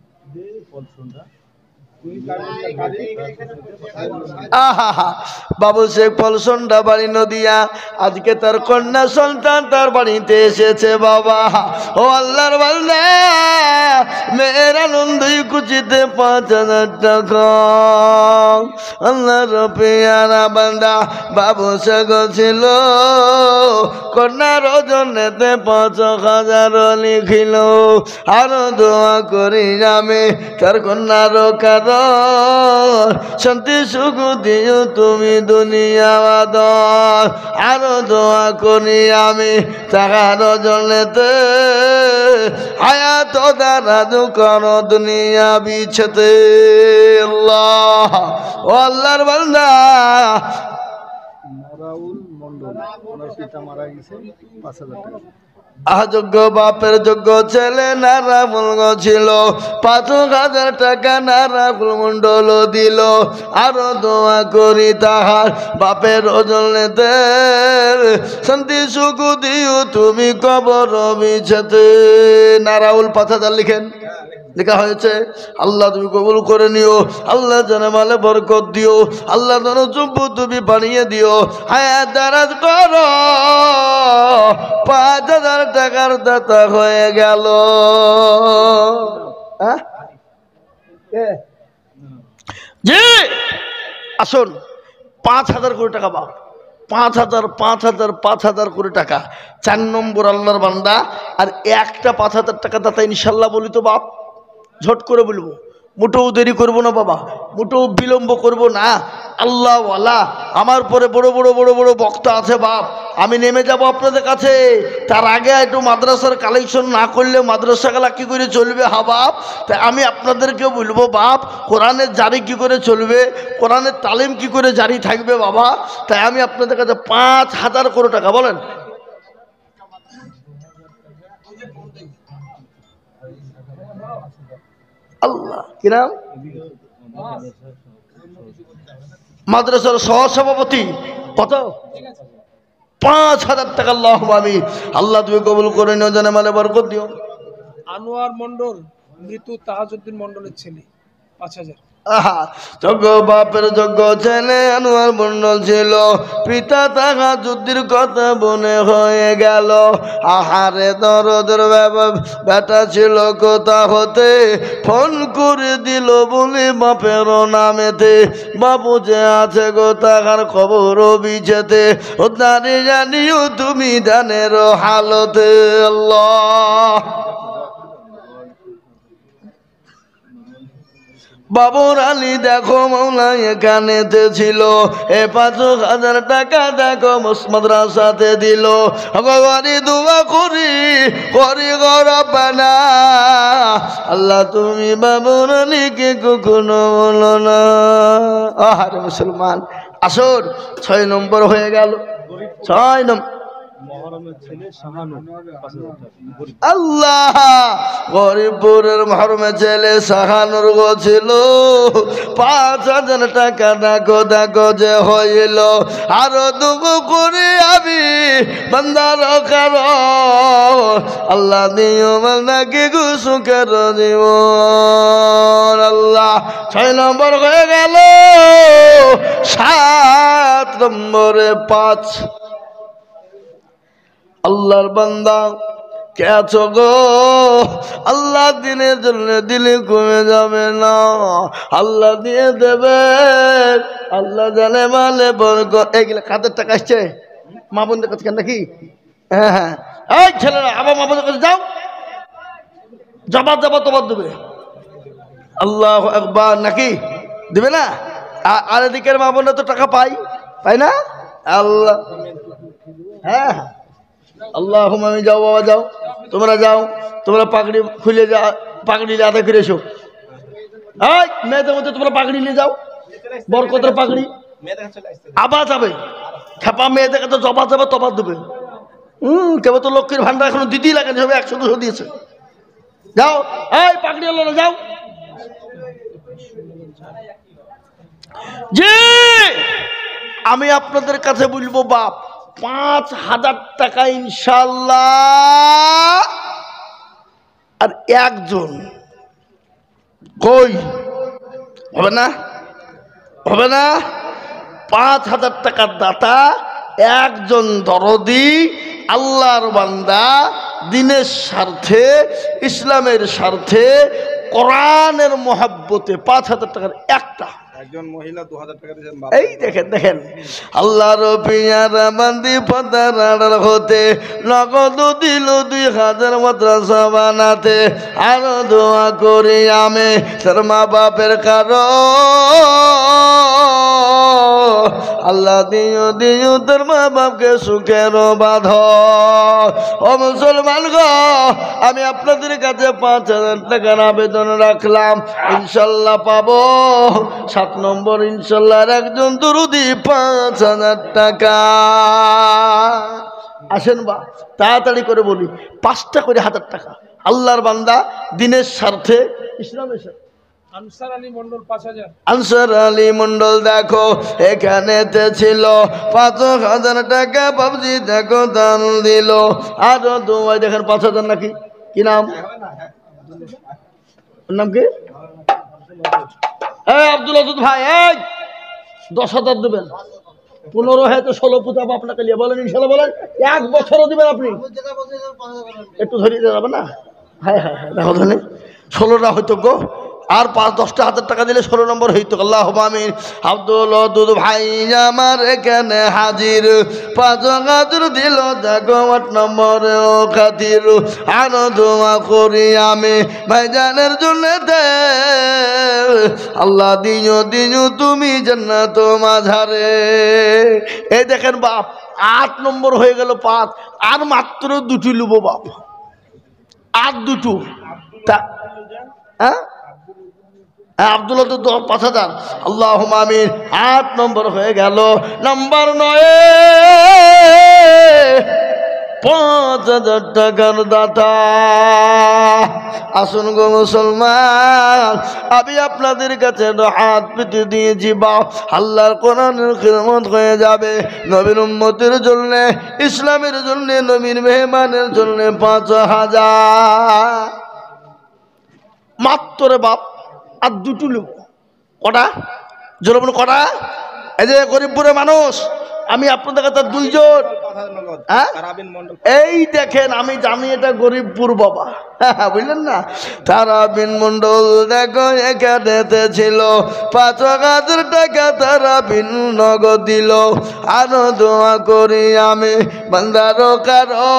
বাবু শেখ পলসন্ডা বাড়ি নদিয়া। আজকে তার কন্যা সন্তান তার বাড়িতে এসেছে বাবা। ও আল্লাহর বান্দা, মেয়ের আনন্দই কুচিতে 5,000 টাকা। আল্লাহর পেয়ারা বান্দা বাবু শেখ ছিল, কন্যার জন্যতে 5,000 লিখিল। আরো দোয়া করি আমি তার কন্যার কার শান্তি সুখ দিও তুমি দুনিয়া বাদর আরো দোয়া করি আমি টাকার জন্যতে হায়াত দারাজ করো দুনিয়া বিছেতে আল্লাহ ও আল্লাহর বান্দা নারাউল মন্ডল ওনার পিতা মারা গেছে 5,000 টাকা যোগ্য বাপের যোগ্য ছেলে নারাফুল ছিল 5,000 টাকা নারাফুল মন্ডল দিল আরো দোয়া করি তাহার বাপের ওজনেতে শান্তি সুখ দিও তুমি কবর বিছেতে নারাউল 5,000 লিখেন লেখা হয়েছে আল্লাহ তুমি কবুল করে নিও আল্লাহ জানে মালে বরকত দিও আল্লাহ যেন জম্বু তুমি বানিয়ে দিও হায়াত দারাজ করো 5,000 টাকার দাতা হয়ে গেল জি আসুন 5,000 কোটি টাকা বাপ 5,000 কোটি টাকা 4 নম্বর আল্লাহর বান্দা আর একটা 5,000 টাকা দাতা ইনশাল্লাহ বলি তো বাপ ঝট করে বলবো মোটেও দেরি করবো না বাবা মোটেও বিলম্ব করব না আল্লাহওয়ালা আমার পরে বড় বড় বড় বড় বক্তা আছে বাপ আমি নেমে যাব আপনাদের কাছে তার আগে একটু মাদ্রাসার কালেকশন না করলে মাদ্রাসাগুলা কী করে চলবে হা বাপ তাই আমি আপনাদেরকে বলবো বাপ কোরআনের জারি কী করে চলবে কোরআনের তালিম কী করে জারি থাকবে বাবা তাই আমি আপনাদের কাছে 5,000 কোটি টাকা বলেন আল্লাহ কি নাম মাদ্রাসার সহসভাপতি কত 5,000 টাকা আল্লাহ আমি আল্লাহ তুমি কবুল করে নিও জানে মালে বরকত দিও আনোয়ার মন্ডল মৃত্যু তাহাজউদ্দিন মন্ডলের ছেলে 5,000 যোগ্য বাপের যোগ্য ছেলে আনোয়ার মন্ডল ছিল পিতা তাহাজউদ্দিনের কথা মনে হয়ে গেল আহারে দরদের বেটা ছিল কোথা হতে ফোন করে দিল বলে বাপের নামেতে বাবু যে আছে গো তাহার খবর বিছেতে ও দাঁড়িয়ে জানিও তুমি জানের হালতে আল্লাহ বাবুর আলী দেখো মৌলা এখানেতে ছিল এ 5,000 টাকা দেখো মাদ্রাসাতে দিল ভগবানি দোয়া করি গরাবানা আল্লাহ তুমি বাবুর আলীকে কখনো বলো না আহারে মুসলমান আসর 6 নম্বর হয়ে গেল 6 নম্বর মহরমের ছেলে শাহানুর 5,000 টাকা আল্লাহ গরিবপুরের মহরমের ছেলে শাহানুর গো ছিল 5,000 টাকা দেখো দেখো যে হইল আরো দুগো করে আমি বান্দার কারো আল্লাহ দিও বান্দাকে সুখের জীবন আল্লাহ 6 নম্বর হয়ে গেল 7 নম্বরে 5 আল্লাহর বান্দা কে আছো গো আল্লাহ দিনের জন্য দিলে কমে যাবে না আল্লাহ দিয়ে দেবে আল্লাহ জানে মালে বরকত এইগুলা খাতের টাকা আসছে মা বোনদের কাছে নাকি হ্যাঁ হ্যাঁ এই ছেলেরা আবার মা বোনদের কাছে যাও জবাব তোমার দেবে আল্লাহ একবার নাকি দেবে না আর এদিকের মা বোনরা তো টাকা পাই না আল্লাহ হ্যাঁ আল্লাহ আমি যাও বাবা যাও তোমরা পাগড়ি খুলে যা পাগড়ি আদায় করে এসো মেয়েদের মধ্যে তোমরা পাগড়ি নিয়ে যাও বরকতের পাগড়ি আবার যাবে খেপা মেয়েদের কাছে জবা যাবে তবা দেবে কেবল তো লক্ষ্মীর ভান্ডার এখনো দিতেই লাগেনি হবে 100-200 দিয়েছে যাও এই পাগড়ি হলো যাও জি আমি আপনাদের কাছে বলবো বাপ 5,000 টাকা ইনশাল্লাহ আর একজন কই হবে না 5,000 টাকার দাতা একজন দরদি আল্লাহর বান্দা দিনের স্বার্থে ইসলামের স্বার্থে কোরআনের মহব্বতে 5,000 টাকার একটা একজন মহিলা 2000 টাকা দিয়েছেন। এই দেখেন দেখেন আল্লাহর পিয়ারা বান্দি পতার আড়াল হতে নগদ দিল 2000 মাদ্রাসা বানাতে। আরো দোয়া করি আমি তার মা বাপের কারো আল্লাহ দিও দিও তোর মা বাপকে সুখের বাঁধ। ও মুসলমান গো, আমি আপনাদের কাছে 5000 টাকার আবেদন রাখলাম, ইনশাল্লাহ পাবো। 7 নম্বর ইনশাল্লাহ একজন দরুদি 5000 টাকা। আসেন বা তাড়াতাড়ি করে বলি, 5টা করে 1000 টাকা। আল্লাহর বান্দা দিনের স্বার্থে ইসলামের স্বার্থে। আনসার আলী মন্ডল 5000। আনসার আলী মন্ডল দেখো এখানেতে ছিল 5000 টাকা বাবজি দেখো দান দিল। আরো দুয়াই দেখেন 5000 নাকি কি নাম, নাম কি? এই আব্দুল আজুদ ভাই, এই 10,000 দেবেন। 15 হয়তো 16 পুতাব আপনাকে নিয়ে বলেন ইনশাল্লাহ, বলেন 1 বছরও দিবেন আপনি। একটু ধরিয়ে যাবে না? হ্যাঁ হ্যাঁ হ্যাঁ দেখো ধরেন 16টা হয়তো গো, আর 5-10টা 1000 টাকা দিলে 16 নম্বর হইতো। আল্লাহুম্মা আমিন। আব্দুল ওয়াদুদ ভাই আমার এখানে হাজির, 5000 দিল দেখো 8 নম্বরে ও খাতির। আরো দোয়া করি আমি ভাইজানের জন্য দে আল্লাহ দিও দিও তুমি জান্নাত মাঝারে। এই দেখেন বাপ 8 নম্বর হয়ে গেল 5, আর মাত্র 2টি লুব বাপ, আর 2টো। হ্যাঁ আব্দুল্লাহ তো 5000। আল্লাহুম্মা আমিন। 8 নম্বর হয়ে গেল। নাম্বার 9 5000 টাকার দাতা। আসুন গো মুসলমান, আমি আপনাদের কাছে হাত পেতে দিয়েছি বাপ, আল্লাহর কোরআনের খিদমত হয়ে যাবে। নবীর উম্মতের জন্য, ইসলামের জন্য, নবীর মেহমানের জন্য 5000 মাত্র বাপ। আর 2টো লোক কটা জোর কটা? এই যে গরিবপুরের মানুষ, আমি আপনাদের কাছে 2 জন। হ্যাঁ এই দেখেন আমি জানি এটা গরিবপুর বাবা, বুঝলেন না? তারাবিন মন্ডল দেখো এখানেতে ছিল 5000 টাকা তারাবিন নগদ দিল। আরো দোয়া করি আমি বান্দারো কারো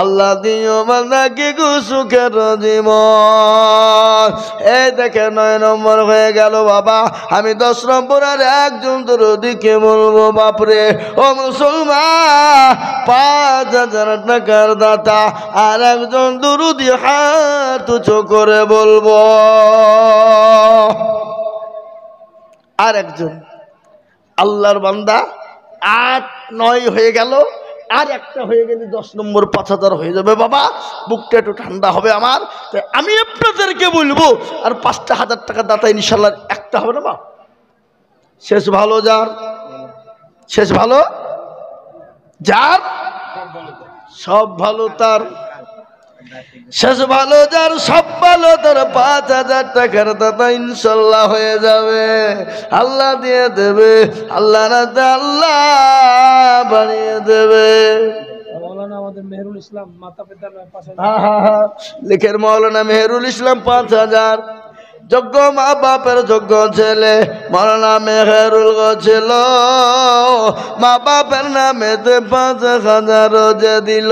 আল্লাহ দিও বান্দাকে সুখের জীবন। এই দেখে 9 নম্বর হয়ে গেল বাবা। আমি 10 নম্বর আর একজন দরদিকে বলবো বাপরে ও মুসলমান, 5000 টাকার দাতা আর একজন দরুদি হাত উঁচু করে বলবো। আর একজন আল্লাহর বান্দা 8 9 হয়ে গেল, আর একটা হয়ে গেলে 10 নম্বর 5000 হয়ে যাবে বাবা। বুকটা একটু ঠান্ডা হবে আমার। তাই আমি আপনাদেরকে বলবো আর 5টা 1000 টাকা দাতা ইনশাল্লাহ একটা হবে না বাপ। শেষ ভালো যার, শেষ ভালো যার, সব ভালো তার, শেষ ভালো যার, সব ভালো তার। 5000 টাকার দাতা ইনশাল্লাহ হয়ে যাবে, আল্লাহ দিয়ে দেবে, আল্লাহ না আল্লাহ বানিয়ে দেবে। মৌলানা আমাদের মেহরুল ইসলাম মাতা পিতার 5000। লিখের মৌলানা মেহরুল ইসলাম 5000। যোগ্য মা বাপের যোগ্য ছেলে মৌলানা মেহরুল ছিল, মা বাপের নামেতে 5000 যে দিল।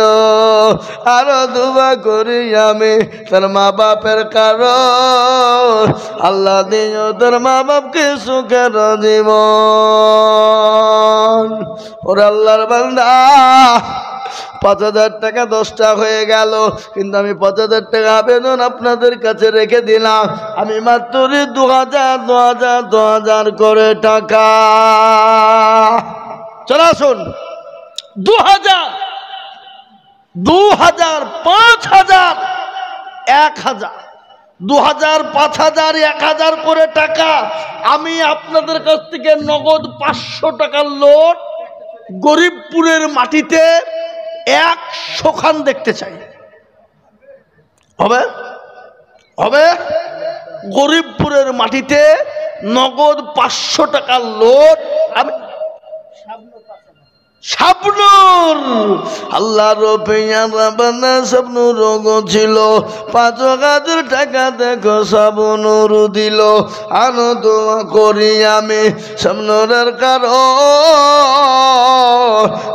আরো দুবা করি আমি তার মা বাপের কারণ আল্লাহ দিও তোর মা বাপকে সুখের জীবন। ওরে আল্লাহর বান্দা 5000 টাকা 10টা হয়ে গেল, কিন্তু আমি 5000 টাকা আবেদন আপনাদের কাছে রেখে দিলাম। আমি মাত্র 2000 করে টাকা। চলে আসুন 2000 5000 1000 2000 5000 1000 করে টাকা আমি আপনাদের কাছ থেকে নগদ 500 টাকার লোট গরিবপুরের মাটিতে 100 খান দেখতে চাই। হবে হবে গরিবপুরের মাটিতে নগদ 500 টাকার লোট আমি স্বপ্নুর আল্লাহর পেয়ারা বান্দা স্বপ্নুর রোগ ছিল 5,000 টাকা দেখো স্বপ্নুর দিল আনো দোয়া করি আমি স্বপ্নুরের কারণ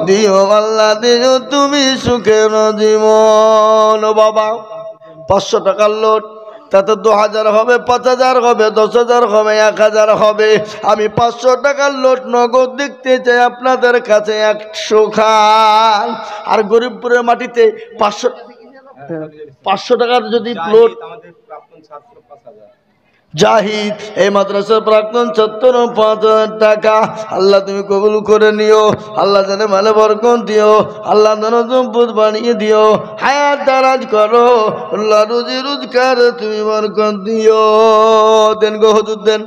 দিও আল্লাহ দিও তুমি সুখের জীবন। বাবা 500 টাকার লোট তাতে 2,000 হবে, 5,000 হবে, 10,000 হবে, 1,000 হবে। আমি 500 টাকার লোট নগদ দেখতে চাই আপনাদের কাছে 100 খান। আর গরিবপুরের মাটিতে 500 টাকার যদি লোট আমাদের প্রাক্তন ছাত্র 5,000 জাহিদ এই মাদ্রাসার প্রাক্তন ছাত্র 5,000 টাকা। আল্লাহ তুমি কবুল করে নিও, আল্লাহ জানে মালে বরকত দিও, আল্লাহ যেন সম্পদ বানিয়ে দিও, হায়াত দারাজ করো, আল্লাহ রুজি রোজগার তুমি বরকত দিও। দেন গো হুজুর দেন।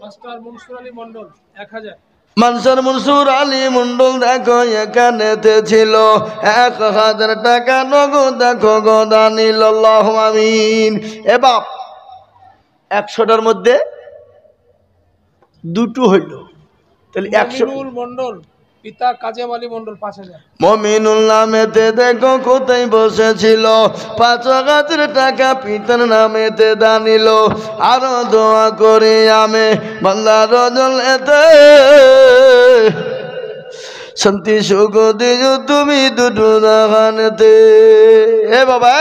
মাস্টার মনসুর আলী মন্ডল 1000। মানসার মনসুর আলী মন্ডল দেখো এখানেতে ছিল 1,000 টাকা নগদ দেখো গদা নিল। আল্লাহুম্মা আমিন। এ বাপ 100টার মধ্যে দুটো হইল, তাহলে 100। মমিনুল মন্ডল পিতা কাজেম আলী মন্ডল 5000। মমিনুল নামেতে দেখো কোথায় বসেছিল 5,000 টাকা পিতার নামেতে দানিল। আরো দোয়া করি আমি বান্দার জলেতে শান্তি সুখ দিও তুমি দুটো জাহানেতে। এ বাবা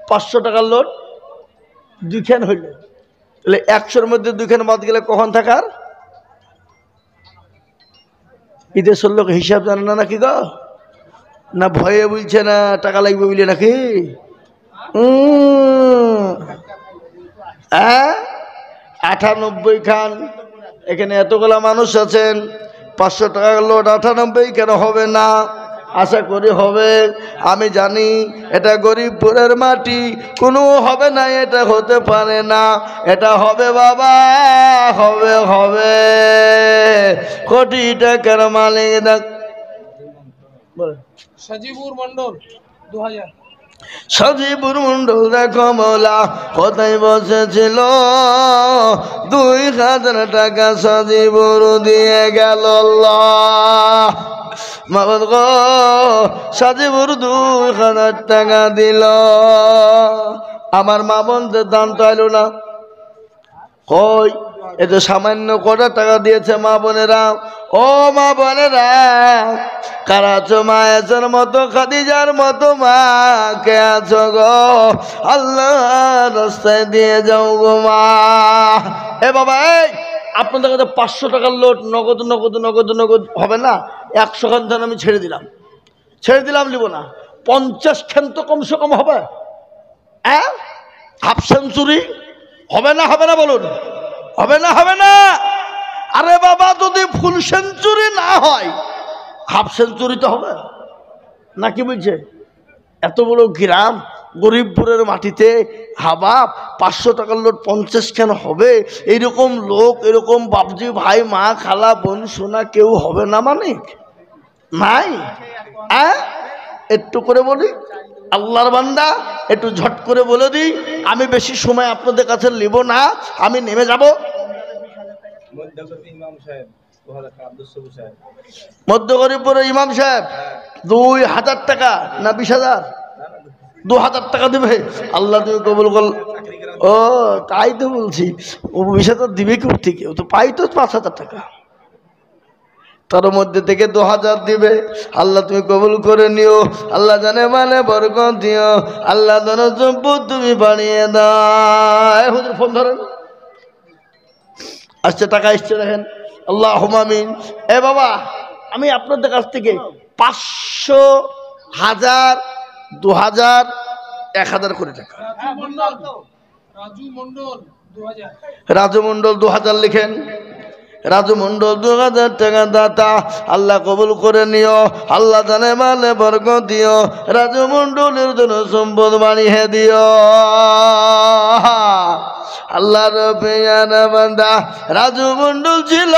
500 টাকার লোট 2 খান হইল, তাহলে 100-র মধ্যে 2 খান বাদ গেলে কখন থাকার? বিদেশের লোক হিসাব জানে না নাকি গো? না ভয়ে বলছে না টাকা লাগবে বলে নাকি? 98 খান। এখানে এতগুলা মানুষ আছেন, 500 টাকার লোট 98 কেন হবে না? আশা করি হবে। আমি জানি এটা গরিবপুরের মাটি, কোনো হবে না, এটা হতে পারে না, এটা হবে বাবা, হবে হবে। কোটি টাকার মালিক দেখ সজীবুর মন্ডল 2000। সজীবুর মন্ডল দেখো মৌলা কোথায় বসেছিল 2,000 টাকা সজীবুর দিয়ে গেল। আল্লাহ মাবুদ গো সজীবুর 2,000 টাকা দিল। আমার মা বোনদের দান তো এলো না, কই এ তো সামান্য কটা টাকা দিয়েছে মা বোনেরা। ও মা বোনেরা কারা আছো মায়ের মতো খাদিজার মতো মা কে আছো গো, আল্লাহ রাস্তায় দিয়ে যাও গো মা। এ বাবা আপনাদের কাছে 500 টাকার লোট নগদ নগদ নগদ নগদ হবে না? 100 খান ধান আমি ছেড়ে দিলাম নিব না। 50 খান তো কমসে কম হবে। হাফ সেঞ্চুরি হবে না? হবে না বলুন, হবে না? হবে না? আরে বাবা যদি ফুল সেঞ্চুরি না হয় হাফ সেঞ্চুরি তো হবে নাকি? বলছে এত বড় গ্রাম গরিবপুরের মাটিতে হাবাব 500 টাকার লোট 50 কেন হবে? এইরকম লোক, এরকম বাপজি ভাই মা খালা বোন সোনা কেউ হবে না মানে নাই? একটু করে বলি আল্লাহর বান্দা, একটু ঝট করে বলে দিই, আমি বেশি সময় আপনাদের কাছে নিব না, আমি নেমে যাব। ইমাম সাহেব 2000 টাকা, আব্দুল সবুর সাহেব মধ্যগরিবপুরের ইমাম সাহেব 2,000 টাকা না 20,000? 2,000 টাকা দেবে। আল্লাহ তুমি কবুল কর। ও তাই তো বলছি, ও 20,000 দিবে কেউ থেকে, ও তো পাই তো 5,000 টাকা, তার মধ্যে থেকে 2,000 দিবে। আল্লাহ তুমি কবুল করে নিও, আল্লাহ জানে মানে বরকত দিও, আল্লাহ ধন সম্পদ তুমি বানিয়ে দাও। হুজুর ফোন ধরেন, আসছে টাকা আসছে দেখেন। আল্লাহুম্মা আমিন। এ বাবা আমি আপনাদের কাছ থেকে 500, 1000, 2,000, 1,000 করে টাকা। রাজু মন্ডল 2000। রাজু মন্ডল 2,000 লিখেন। রাজু মন্ডল 2,000 টাকা দাতা, আল্লাহ কবুল করে নিও, আল্লাহ জানে মালে বরকত দিও, রাজু মন্ডলের জন্য সম্পদ বানিয়ে দিও। আল্লাহর পেয়ারা বান্দা রাজু মন্ডল ছিল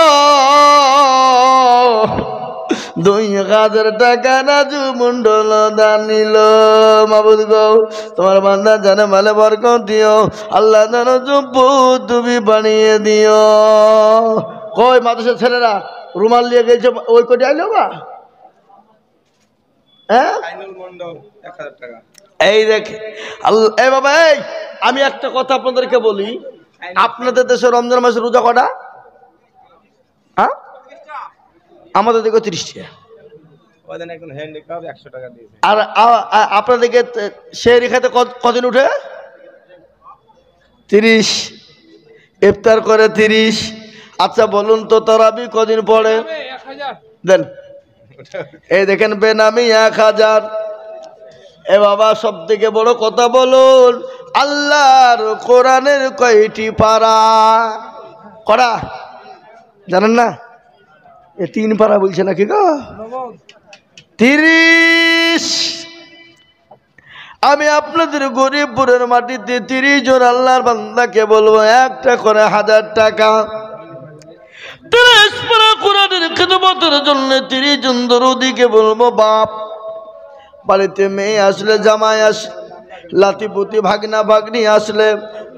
2,000 টাকা রাজু মন্ডল দান নিল। মাবুদ গো তোমার বান্দা জানে মালে বরকত দিও, আল্লাহ যেন সম্পদ তুমি বানিয়ে দিও। কই মাদ্রাসার ছেলেরা রুমাল নিয়ে গেছে ওই কোটি আইলো বা হ্যাঁ এই দেখে আল্লাহ এই বাবা এই আমি একটা কথা আপনাদেরকে বলি আপনাদের দেশে রমজান মাসে রোজা কটা হ্যাঁ আমাদের দিকে 30টা আর আপনাদেরকে সেই খাতে কদিন উঠে 30 ইফতার করে 30 আচ্ছা বলুন তো তারাবি কদিন পড়ে 1000 দেন এই দেখেন বেনামি 1000 এ বাবা সব থেকে বড় কথা বলুন আল্লাহর কোরআনের কয়টি পারা করা জানেন না এ 3 পারা বলছে নাকি গো 30 আমি আপনাদের গরিবপুরের মাটিতে 30 জন আল্লাহর বান্দাকে বলবো একটা করে 1000 টাকা 30 পারা কোরআনের খিদমতের জন্য 30 জন দরদিকে বলবো বাপ বাড়িতে মেয়ে আসলে জামাই আসলে লাতিপুতি ভাগনা ভাগ্নি আসলে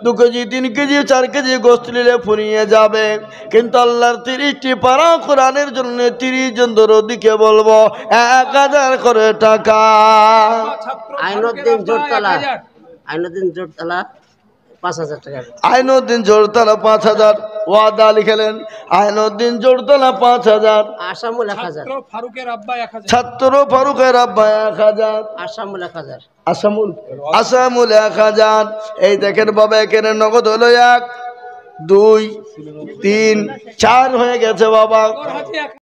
2 কেজি 3 কেজি 4 কেজি গোস্ত নিলে ফুরিয়ে যাবে কিন্তু আল্লাহর 30টি পারা কোরআনের জন্য 30 জন দরদিকে বলবো 1000 করে টাকা আইনুদ্দিন জোরতলা 5000 টাকা আইনুদ্দিন জোরতলা 5000 ওয়াদা লিখলেন আইনুদ্দিন জোরতলা 5000 আসামুল 1000 ফারুকের আব্বা 1000 ছাত্র ফারুকের আব্বা 1000 আসামুল 1000 আসামুল 1000 এই দেখেন বাবা এখানে নগদ হলো 1 2 3 4 হয়ে গেছে বাবা হাজি